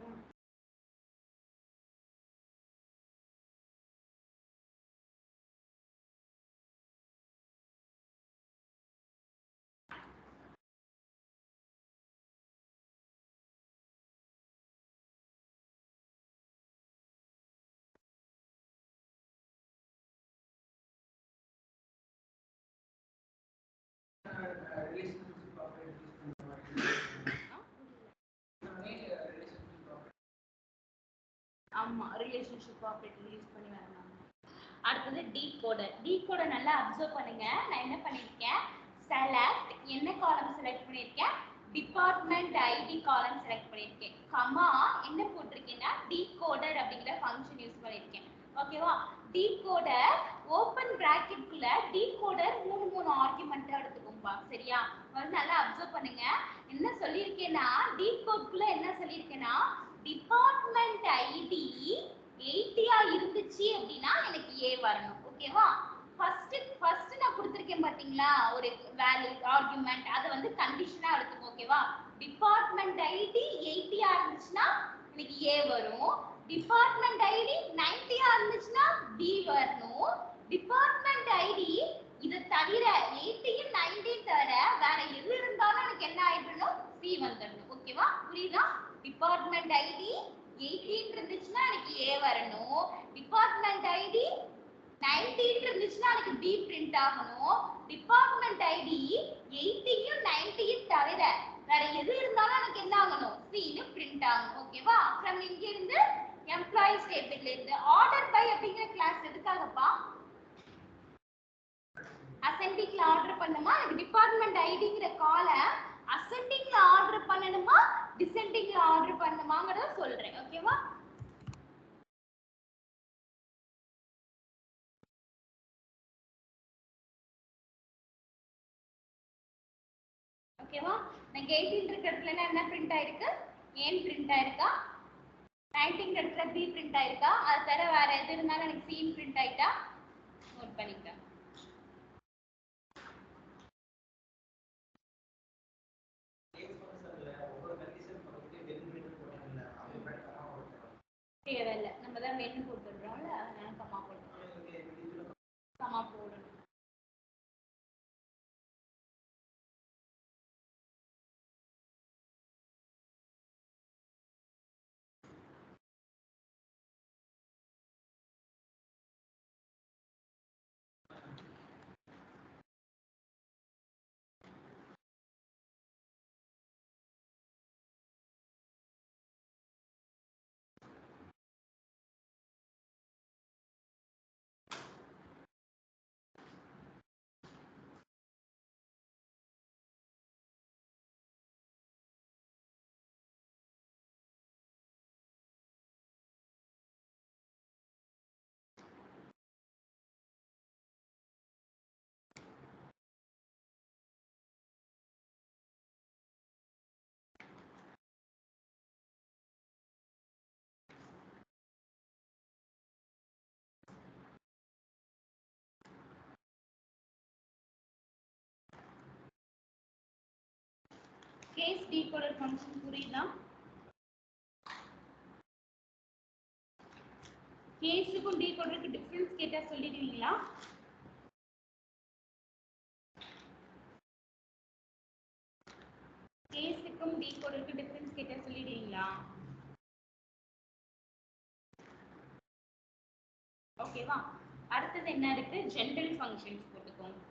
ஆமா, ரிலேஷன்ஷிப் ஆபரேட்டர் யூஸ் பண்ணி வரணும். அடுத்தது டீகோடர். டீகோடர் நல்லா அப்சர்வ் பண்ணுங்க. நான் என்ன பண்ணிருக்கேன்? செலக்ட் என்ன காலம் செலக்ட் பண்ணிருக்கேன்? டிபார்ட்மெண்ட் ஐடி காலம் செலக்ட் பண்ணிருக்கேன். கமா என்ன போட்டிருக்கேன்னா டீகோடர் அப்படிங்கிற ஃபங்க்ஷன் யூஸ் பண்ணிருக்கேன். ஓகேவா? டீகோடர் ஓபன் பிராக்கெட்குள்ள டீகோடர் மூணு ஆர்குமெண்ட் எடுத்துக்கோங்க. சரியா? வந்து நல்லா அப்சர்வ் பண்ணுங்க. என்ன சொல்லியிருக்கேன்னா டீகோட்குள்ள என்ன சொல்லியிருக்கேன்னா டிபார்ட்மெண்ட் ஐடி 80 இருந்துச்சு அப்படின்னா எனக்கு ஏ வரணும். ஓகேவா? ஃபர்ஸ்ட் நான் கொடுத்திருக்கேன் பாத்தீங்களா ஒரு வேல்யூ ஆர்குமெண்ட், அதை வந்து கண்டிஷனா எடுத்துக்கோ. ஓகேவா? டிபார்ட்மெண்ட் ஐடி 80 இருந்துச்சுன்னா எனக்கு ஏ வரும். டிபார்ட்மெண்ட் ஐடி 90 இருந்துச்சுன்னா பி வரணும். டிபார்ட்மெண்ட் ஐடி இதை தவிர 80 90 தவிர வேற எது இருந்தாலும் எனக்கு என்ன ஆயிடணும்? சி வந்துடணும். ஓகேவா? புரியுதா? டிபார்ட்மெண்ட் ஐடி 18 இருந்துச்சுன்னா எனக்கு ஏ வரணும். டிபார்ட்மெண்ட் ஐடி 19 இருந்துச்சுன்னா எனக்கு பி பிரிண்ட் ஆகணும். டிபார்ட்மெண்ட் ஐடி 80யும் 90யும் தவிர வேற எது இருந்தாலும் எனக்கு என்ன ஆகணும்? சின்னு பிரிண்ட் ஆகணும். ஓகேவா? ஃப்ரம் இங்க இருந்து எம்ப்ளாயிஸ் டேபிள்ல இருந்து ஆர்டர் பை அப்படிங்கிற கிளாஸ் எதுக்காகப்பா? அசெண்டிங்ல ஆர்டர் பண்ணுமா? எனக்கு டிபார்ட்மெண்ட் ஐடிங்கிற கால அசெண்டிங்ல ஆர்டர் பண்ணணுமா டிசெண்டிங்ல ஆர்டர் பண்ணணுமாங்கறத சொல்றேன். ஓகேவா? ஓகேவா? நான் 18 இருக்கிறதுல என்ன பிரிண்ட் ஆயிருக்கு? ஏன் பிரிண்ட் ஆயிருக்கா? 19 இருக்கிற பி பிரிண்ட் ஆயிருக்கா? அது தவிர வேற எது இருந்தாலும் எனக்கு சி பிரிண்ட் ஆயிட்டா? நோட் பண்ணிக்க. தேவையில்ல, நம்ம தான் மெனு போட்டுடுறோம்ல, அதனால கமா போட்டுறோம். கமா போடணும். கேஸ் டீகோடர் ஃபங்க்ஷன் புரியுதா? கேஸுக்கும் டீகோடருக்கு டிஃபரன்ஸ் கேட்டா சொல்லிடுவீங்களா? கேஸுக்கும் டீகோடருக்கு டிஃபரன்ஸ் கேட்டா சொல்லிடுவீங்களா? ஓகேவா? அடுத்தது என்ன இருக்கு? ஜெனரல் ஃபங்க்ஷன்ஸ் போட்டுக்கோங்க.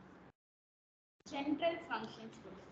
ஜெனரல் ஃபங்க்ஷன்ஸ் போட்டுக்கோங்க.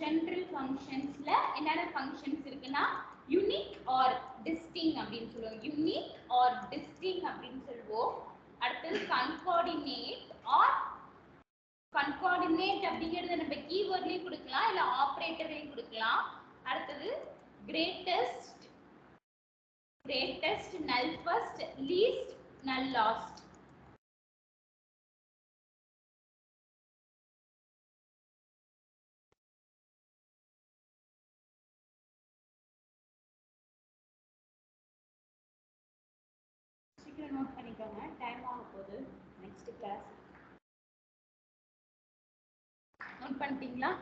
ஜெனரல் ஃபங்க்ஷன்ஸ்ல என்னென்ன ஃபங்க்ஷன்ஸ் இருக்குன்னா யூனிக் ஆர் டிஸ்டிங் அப்படின்னு சொல்லுவோம். யூனிக் ஆர் டிஸ்டிங் அப்படின்னு சொல்லுவோம். அடுத்தது கன்கார்டினேட் ஆர் கன்கார்டினேட் அப்படிங்கிறது நம்ம கீவேர்ட்லயும் கொடுக்கலாம் இல்ல ஆபரேட்டர்லயும் கொடுக்கலாம். அடுத்தது கிரேட்டஸ்ட், கிரேட்டஸ்ட், நல் ஃபர்ஸ்ட், லீஸ்ட், நல் லாஸ்ட். சீக்கிரம் நோட் பண்ணிக்கோங்க, டைம் ஆக போகுது. நெக்ஸ்ட் கிளாஸ் நோட் பண்ணிட்டீங்களா?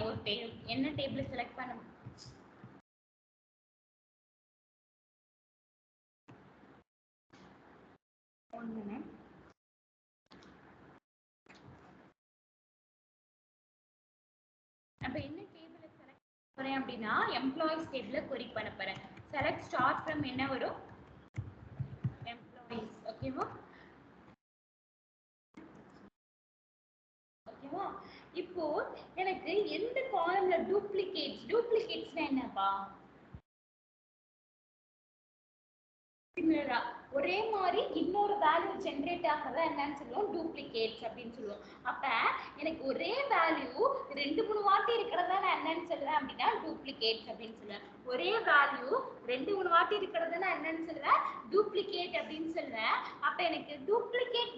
ஒரு என்ன டேபிள் செலக்ட் பண்ண ஒன்று. அப்ப என்ன டேபிள செலக்ட் போறேன் அப்படின்னா எம்ப்ளாயிஸ் டேபிள query பண்ண போறேன். செலக்ட் ஸ்டார்ட் ஃப்ரம் என்ன வரும்? எம்ப்ளாயிஸ். ஓகேவா? ஓகேவா? இப்போ எனக்கு எந்த காலம்ல டூப்ளிகேட்ஸ்னா என்னப்பா? சிமிலரா ஒரே மாதிரி இன்னொரு வேல்யூ ஜென்ரேட் ஆகிறதா என்னன்னு சொல்லுவோம்? டூப்ளிகேட்ஸ் அப்படின்னு சொல்லுவோம். அப்ப எனக்கு ஒரே வேல்யூ ரெண்டு மூணு வாட்டி இருக்கிறதா நான் என்னன்னு சொல்லுவேன் அப்படின்னா டூப்ளிகேட்ஸ் அப்படின்னு சொல்லுவேன். ஒரே வேல்யூ ரெண்டு மூணு வாட்டி இருக்கிறது நான் என்னன்னு சொல்லுவேன்? டூப்ளிகேட் அப்படின்னு சொல்லுவேன். அப்ப எனக்கு டூப்ளிகேட்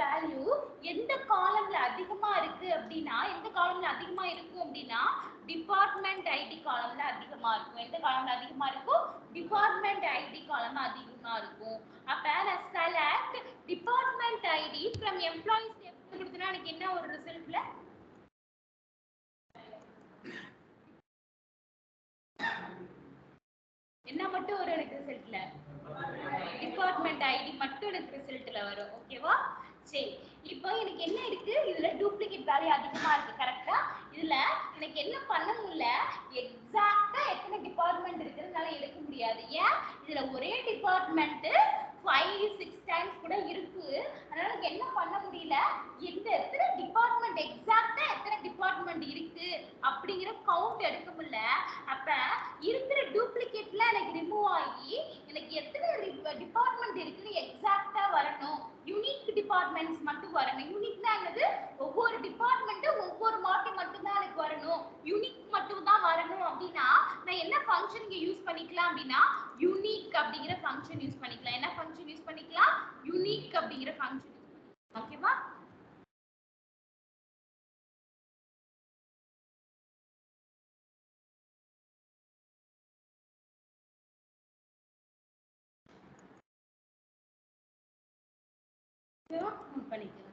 வேல்யூ எந்த காலம்ல அதிகமா இருக்கு அப்படின்னா எந்த காலம்ல அதிகமா இருக்கும் அப்படின்னா டிபார்ட்மெண்ட் ஐடி காலம்ல அதிகமா இருக்கும். எந்த காலம்ல அதிகமா இருக்கும்? டிபார்ட்மெண்ட் ஐடி காலம் அதிகமா இருக்கும். அப்ப நான் select department ID from employees table கொடுத்தனா எனக்கு என்ன ஒரு ரிசல்ட்ல என்ன மட்டும் வரும்? எனக்கு ரிசல்ட்ல டிபார்ட்மெண்ட் ஐடி மட்டும் எனக்கு ரிசல்ட்ல வரும். ஓகேவா? சரி, இப்போ எனக்கு என்ன இருக்கு? இதுல டூப்ளிகேட் வேல்யூ அதிகமா இருக்கு. கரெக்ட்டா? இதுல எனக்கு என்ன பண்ண முடியல? எக்ஸாக்ட்டா எத்தனை டிபார்ட்மெண்ட் இருக்குதுனால எடுக்க முடியாது. ஏன்? இதுல ஒரே டிபார்ட்மெண்ட் 5 6 டைம்ஸ் கூட இருக்கு. அதனால எனக்கு என்ன பண்ண முடியல? இந்த எத்தனை டிபார்ட்மெண்ட் எக்ஸாக்ட்டா எத்தனை டிபார்ட்மெண்ட் இருக்கு அப்படிங்கிற கவுண்ட் எடுக்க முடியல. அப்ப இருக்கிற டூப்ளிகேட்ல எனக்கு ரிமூவ் ஆகி எனக்கு எத்தனை டிபார்ட்மெண்ட் இருக்குன்னு எக்ஸாக்ட்டா வரணும். யூனிக் டிபார்ட்மெண்ட்ஸ் மட்டும் வரணும். யூனிக்னா என்னது? ஒவ்வொரு டிபார்ட்மெண்ட்டும் ஒவ்வொரு வாட்டி மட்டும் தான் எனக்கு வரணும். யூனிக் மட்டும் தான் வரணும் அப்படின்னா நான் என்ன ஃபங்க்ஷன் இங்க யூஸ் பண்ணிக்கலாம் அப்படின்னா யூனிக் அப்படிங்கிற ஃபங்க்ஷன் யூஸ் பண்ணிக்கலாம். என்ன ஃபங்க்ஷன் யூஸ் பண்ணிக்கலாம்? யூனிக் அப்படிங்கிற ஃபங்க்ஷன். ஓகேவா? நோட் பண்ணிக்கலாம்.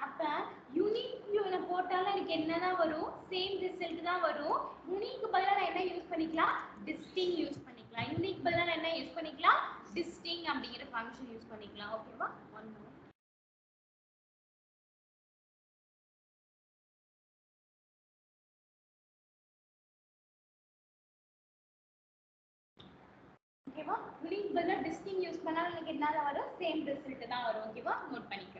அப்ப யூனிக் போட்டாலும் எனக்கு என்னதான் வரும்? சேம் ரிசல்ட் தான் வரும். யூனிக் பதிலா நான் என்ன யூஸ் பண்ணிக்கலாம்? டிஸ்டிங் யூஸ் பண்ணிக்கலாம். யூனிக் பதிலா நான் என்ன யூஸ் பண்ணிக்கலாம்? டிஸ்டிங் அப்படிங்கிற ஃபங்க்ஷன் யூஸ் பண்ணிக்கலாம். ஓகேவா? ஒன் ஓகேவா? யூனிக் பதிலா டிஸ்டிங் யூஸ் பண்ணாலும் எனக்கு என்னதான் வரும்? சேம் ரிசல்ட் தான் வரும். ஓகேவா? நோட் பண்ணிக்க.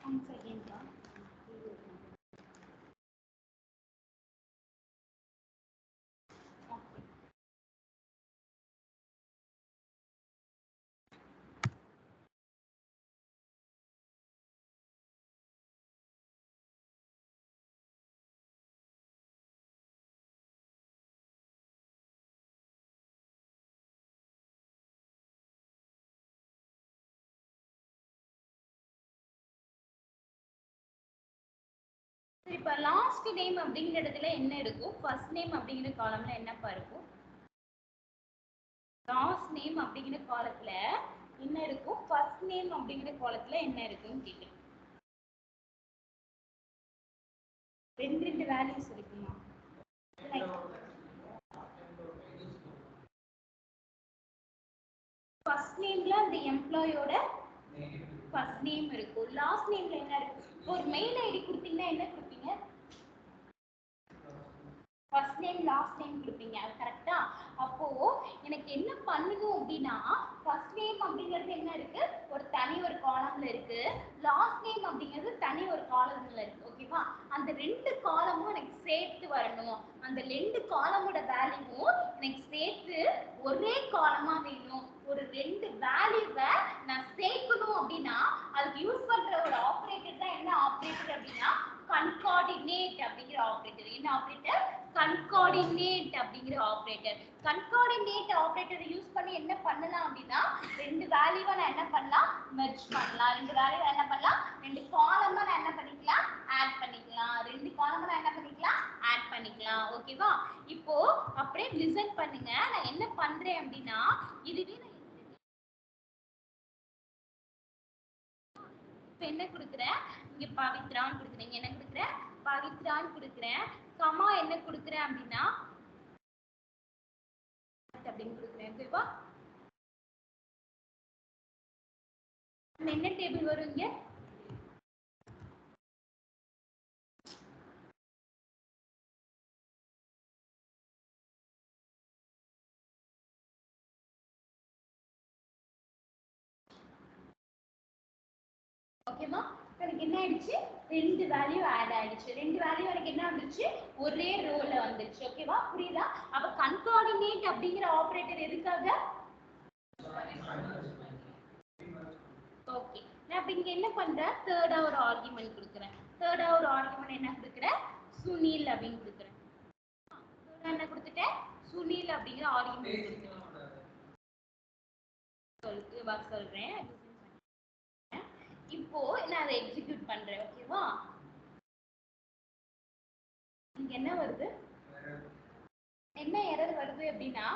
One second. இப்ப லாஸ்ட் நேம் அப்படிங்கிற இடத்துல என்ன இருக்கும்? ஃபர்ஸ்ட் நேம் அப்படிங்கிற காலம்ல என்னப்பா இருக்கும்? லாஸ்ட் நேம் அப்படிங்கிற காலத்துல என்ன இருக்கும்? ஃபர்ஸ்ட் நேம் அப்படிங்கிற காலத்துல என்ன இருக்குன்னு கேக்குறேன். ரெண்டு வேல்யூஸ் இருக்குமா? ஃபர்ஸ்ட் நேம்ல அந்த எம்ப்ளாயோட ஃபர்ஸ்ட் நேம் இருக்கும். லாஸ்ட் நேம்ல என்ன இருக்கும்? ஒரு மெயில் ஐடி கொடுத்தீங்கன்னா என்ன கொடுப்பீங்க? ஃபர்ஸ்ட் நேம் லாஸ்ட் நேம் கொடுப்பீங்க. அது கரெக்டா? அப்போ எனக்கு என்ன பண்ணணும் அப்படின்னா ஃபர்ஸ்ட் நேம் அப்படிங்கிறது என்ன இருக்கு? ஒரு தனி ஒரு காலம்ல இருக்கு. லாஸ்ட் நேம் அப்படிங்கிறது தனி ஒரு காலம்ல இருக்கு. ஓகேவா? அந்த ரெண்டு காலமும் எனக்கு சேர்த்து வரணும். அந்த ரெண்டு காலமோட வேல்யூவும் எனக்கு சேர்த்து ஒரே காலமா வேணும். ஒரு ரெண்டு வேல்யூவை நான் சேர்க்கணும் அப்படின்னா அதுக்கு யூஸ் பண்ற ஒரு ஆபரேட்டர் தான் என்ன ஆபரேட்டர் அப்படின்னா கன்கார்டினேட் அப்படிங்கிற ஆபரேட்டர். என்ன ஆபரேட்டர்? கன்கார்டினேட் அப்படிங்கிற ஆபரேட்டர். கன்கார்டினேட் ஆபரேட்டரை யூஸ் பண்ணி என்ன பண்ணலாம் அப்படின்னா ரெண்டு வேல்யூவை நான் என்ன பண்ணலாம்? மெர்ஜ் பண்ணலாம். ரெண்டு வேல்யூ என்ன பண்ணலாம்? ரெண்டு காலமா நான் என்ன பண்ணிக்கலாம்? ஆட் பண்ணிக்கலாம். ரெண்டு காலமா நான் என்ன பண்ணிக்கலாம்? ஆட் பண்ணிக்கலாம். ஓகேவா? இப்போ அப்படியே லிசன் பண்ணுங்க. நான் என்ன பண்றேன் அப்படின்னா இதுவே இப்ப என்ன கொடுக்குறேன்? இங்க பவித்ரான்னு கொடுக்குறேன். என்ன கொடுக்குறேன்? பவித்ரான்னு கொடுக்குறேன். கமா என்ன கொடுக்குறேன் அப்படின்னா அப்படின்னு கொடுக்குறேன். ஓகேவா? என்ன டேபிள் வரும் இங்க? ஓகேவா? எனக்கு என்ன ஆயிடுச்சு? ரெண்டு வேல்யூ ஆட் ஆயிடுச்சு. ரெண்டு வேல்யூ எனக்கு என்ன வந்துச்சு? ஒரே ரோல வந்துச்சு. ஓகேவா? புரியுதா? அப்ப கன்கார்டினேட் அப்படிங்கிற ஆபரேட்டர் எதுக்காக? ஓகே. நான் இப்ப இங்க என்ன பண்றேன்? தேர்டா ஒரு ஆர்குமெண்ட் கொடுக்குறேன். தேர்டா ஒரு ஆர்குமெண்ட் என்ன கொடுக்குறேன்? சுனில் அப்படின்னு கொடுக்குறேன். தேர்டா என்ன கொடுத்துட்டேன்? சுனில் அப்படிங்கிற ஆர்குமெண்ட் சொல்றேன். இப்போ நான் அதை எக்ஸிக்யூட் பண்றேன். ஓகேவா? இங்க என்ன வருது? என்ன எரர் வருது அப்படின்னா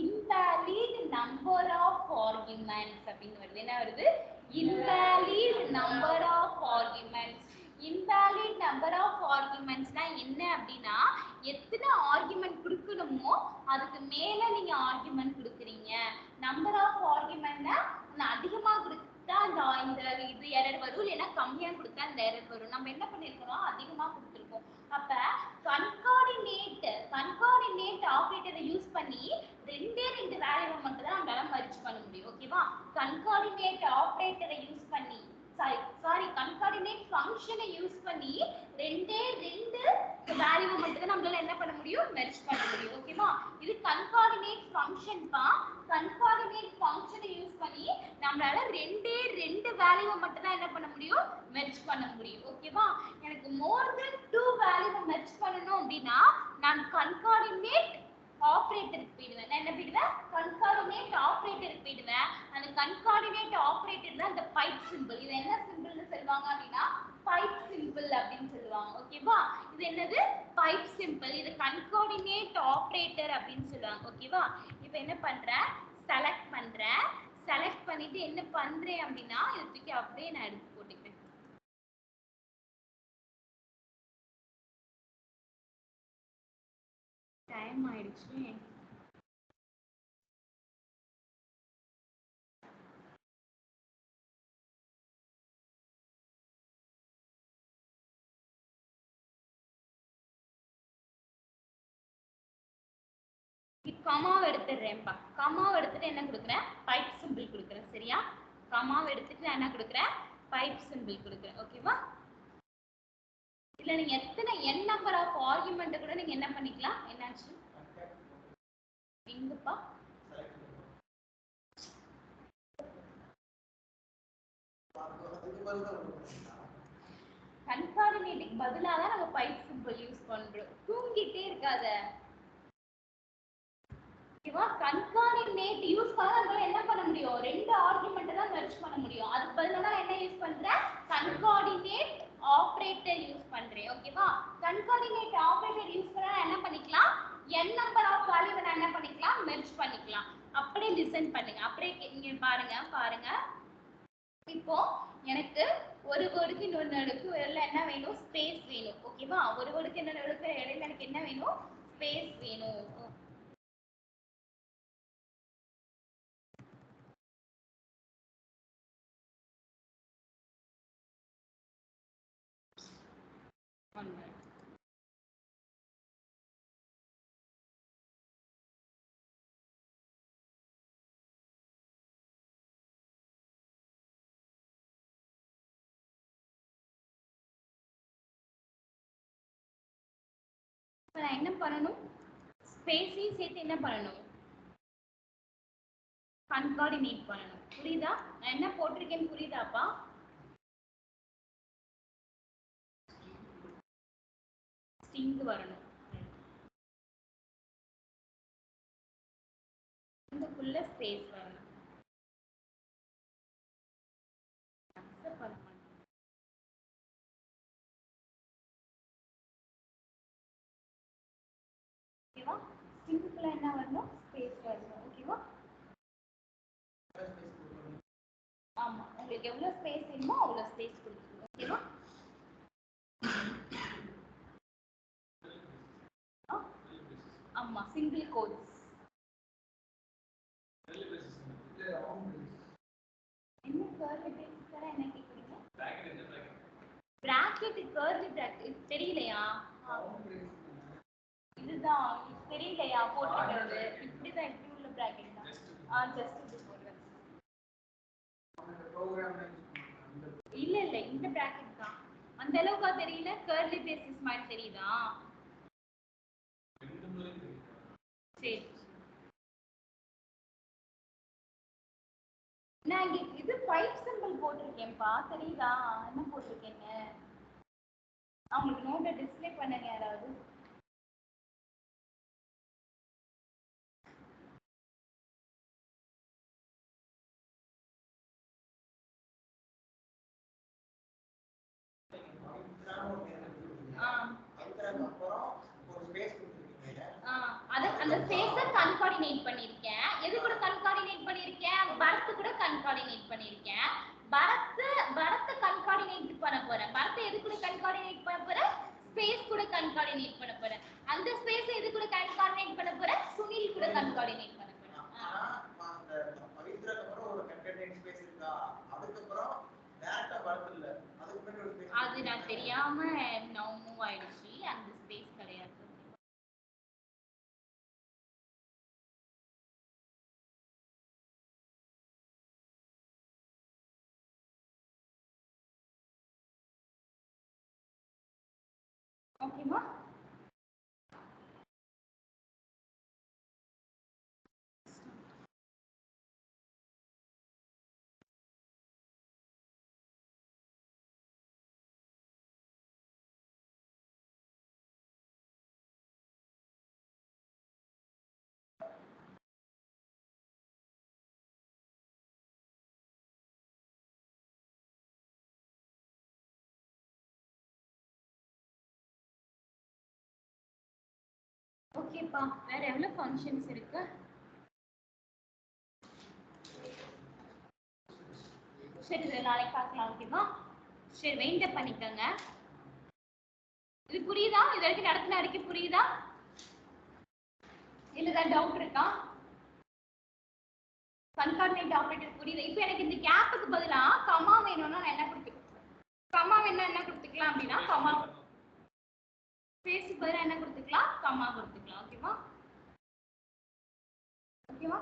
invalid number of arguments அப்படின்னு வருது. என்ன வருது? invalid number of arguments. invalid number of argumentsனா என்ன அப்படின்னா எத்தனை ஆர்குமெண்ட் கொடுக்கணுமோ அதுக்கு மேல நீங்க ஆர்குமெண்ட் கொடுக்குறீங்க. நம்பர் ஆஃப் ஆர்குமெண்ட்னா அதிகமா கொடுத்தா இந்த இது எரர் வரும், இல்லைன்னா கம்மியா கொடுத்தா இந்த எரர் வரும். நம்ம என்ன பண்ணிருக்கோம்? அதிகமா கொடுத்துருக்கோம். அப்ப கன்கார்டினேட் ஆபரேட்டரை யூஸ் பண்ணி ரெண்டு வேல்யூவை மட்டும் தான் நம்மளால மர்ஜ் பண்ண முடியும். ஓகேவா? கன்கார்டினேட் ஆபரேட்டரை யூஸ் பண்ணி கன்கார்டினேட் ஃபங்க்ஷனை யூஸ் பண்ணி ரெண்டு வேல்யூவை மட்டும் தான் நம்மளால என்ன பண்ண முடியும்? மெர்ஜ் பண்ண முடியும். ஓகேவா? இது கன்கார்டினேட் ஃபங்க்ஷன் தான். கன்கார்டினேட் ஃபங்க்ஷனை யூஸ் பண்ணி நம்மளால ரெண்டு வேல்யூவை மட்டும் தான் என்ன பண்ண முடியும்? மெர்ஜ் பண்ண முடியும். ஓகேவா? எனக்கு மோர் தென் 2 வேல்யூவை மெர்ஜ் பண்ணனும் அப்படின்னா நான் கன்கார்டினேட் ஆபரேட்டருக்கு போயிடுவேன். நான் என்ன போயிடுவேன்? கன்கார்டினேட் ஆபரேட்டருக்கு போயிடுவேன். அந்த கன்கார்டினேட் ஆபரேட்டர் தான் இந்த பைப் சிம்பிள். இது என்ன சிம்பிள்னு சொல்லுவாங்க அப்படின்னா பைப் சிம்பிள் அப்படின்னு சொல்லுவாங்க. ஓகேவா? இது என்னது? Pipe simple. இது கன்கார்டினேட் ஆபரேட்டர் அப்படின்னு சொல்லுவாங்க. ஓகேவா? இப்போ என்ன பண்றேன்? செலக்ட் பண்றேன். செலக்ட் பண்ணிட்டு என்ன பண்றேன் அப்படின்னா இதை தூக்கி அப்படியே நான் எடுத்து போட்டுக்கிறேன். டைம் ஆயிடுச்சு. கமாவை எடுத்துடுறேன்ப்பா. கமாவை எடுத்துட்டு என்ன கொடுக்குறேன்? பைப் சிம்பிள் கொடுக்குறேன். சரியா? கமாவை எடுத்துட்டு நான் என்ன கொடுக்குறேன்? பைப் சிம்பிள் கொடுக்குறேன். ஓகேவா? இல்ல நீங்க எத்தனை n நம்பர் ஆஃப் ஆர்குமெண்ட் கூட நீங்க என்ன பண்ணிக்கலாம்? என்னாச்சு எங்கப்பா? கன்கார்டினேட்டுக்கு பதிலா தான் நம்ம பைப் சிம்பிள் யூஸ் பண்றோம். தூங்கிட்டே இருக்காத. ஓகேவா? கன்கார்டினேட் யூஸ் பண்ணா நம்மளால என்ன பண்ண முடியும்? ரெண்டு ஆர்குமெண்ட் தான் மெர்ஜ் பண்ண முடியும். அதுக்கு பதிலா நான் என்ன யூஸ் பண்றேன்? கன்கார்டினேட் ஆபரேட்டர் யூஸ் பண்றேன். ஓகேவா? கன்கார்டினேட் ஆபரேட்டர் யூஸ் பண்ணா என்ன பண்ணிக்கலாம்? n நம்பர் ஆஃப் வேல்யூவை நான் என்ன பண்ணிக்கலாம்? மெர்ஜ் பண்ணிக்கலாம். அப்படியே லிசன் பண்ணுங்க. அப்படியே இங்க பாருங்க. இப்போ எனக்கு ஒரு வேர்டுக்கு இன்னொரு வேர்டுக்கு இடையில என்ன வேணும்? ஸ்பேஸ் வேணும். ஓகேவா? ஒரு வேர்டுக்கு இன்னொரு வேர்டுக்கு இடையில எனக்கு என்ன வேணும்? ஸ்பேஸ் வேணும். நான் என்ன பண்ணணும்? ஸ்பேஸையும் சேர்த்து என்ன பண்ணணும்? கன்கார்டினேட் பண்ணணும். புரியுதா? நான் என்ன போட்டிருக்கேன்னு புரியுதாப்பா? ஸ்ட்ரிங் வரணும். இதுக்குள்ள ஸ்பேஸ் வரணும். ஓகேவா? ஸ்ட்ரிங்குக்குள்ள என்ன வரணும்? ஸ்பேஸ் வரணும். ஓகேவா? ஆமா, உங்களுக்கு எவ்வளவு ஸ்பேஸ் வேணுமோ அவ்வளவு ஸ்பேஸ் கொடுத்துருங்க. ஓகேவா? ஆமா, சிங்கிள் கோட்ஸ். என்ன கர்லி பிரேசஸ் தர என்ன கேக்குறீங்க? பிராக்கெட் கர்லி பிராக்கெட் தெரியலையா? இதுதான் தெரியலையா போட்டுக்கிறது? இப்படிதான் இப்படி உள்ள பிராக்கெட் தான். ஜஸ்ட் இது போடுறது. இல்ல இந்த பிராக்கெட் தான். அந்த அளவுக்கு தெரியல. கர்லி பிரேசஸ் மாதிரி தெரியுதா? சரி, நான் இங்க இது பைப் சிம்பிள் போட்டிருக்கேன்ப்பா. தெரியுதா என்ன போட்டிருக்கேன்னு? அவங்களுக்கு நோட்டை டிஸ்பிளே பண்ணுங்க யாராவது. அந்த ஸ்பேஸை கன்கார்டினேட் பண்ணிருக்கேன். எது கூட கன்கார்டினேட் பண்ணிருக்கேன்? பரத் கூட கன்கார்டினேட் பண்ணிருக்கேன். பரத் கன்கார்டினேட் பண்ண போறேன். பரத் எது கூட கன்கார்டினேட் பண்ண போறேன்? ஸ்பேஸ் கூட கன்கார்டினேட் பண்ண போறேன். அந்த ஸ்பேஸ் எது கூட கன்கார்டினேட் பண்ண போறேன்? சுனில் கூட கன்கார்டினேட் பண்ண போறேன். அந்த பவித்ராக்கு அப்புறம் ஒரு கன்கார்டினேட் ஸ்பேஸ் இருக்கா? அதுக்கு அப்புறம் டைரக்டா பரத் இல்ல. அதுக்கு முன்னாடி ஒரு ஸ்பேஸ். அது நான் தெரியாம நான் மூவ் ஆயிடுச்சு. அந்த ஸ்பேஸ் கிடையாது. ஓகேவா? ஓகேப்பா, வேற எவ்வளவு ஃபங்க்ஷன்ஸ் இருக்கு? சரி, நாளைக்கு பார்க்கலாம். ஓகேவா? சரி, வெயிட் பண்ணிக்கோங்க. இது புரியுதா? இது வரைக்கும் நடத்தின வரைக்கும் புரியுதா? இல்ல ஏதாவது டவுட் இருக்கா? கன்கார்டினேட் ஆபரேட்டர் புரியுது. இப்போ எனக்கு இந்த கேப்புக்கு பதிலா கமா வேணும்னா நான் என்ன கொடுத்துக்கலாம்? கமா வேணும்னா என்ன கொடுத்துக்கலாம் அப்படின்னா கமா. ஸ்பேஸ்க்கு பதிலா என்ன கொடுத்துக்கலாம்? கமா கொடுத்துக்கலாம். ஓகேவா? ஓகேவா?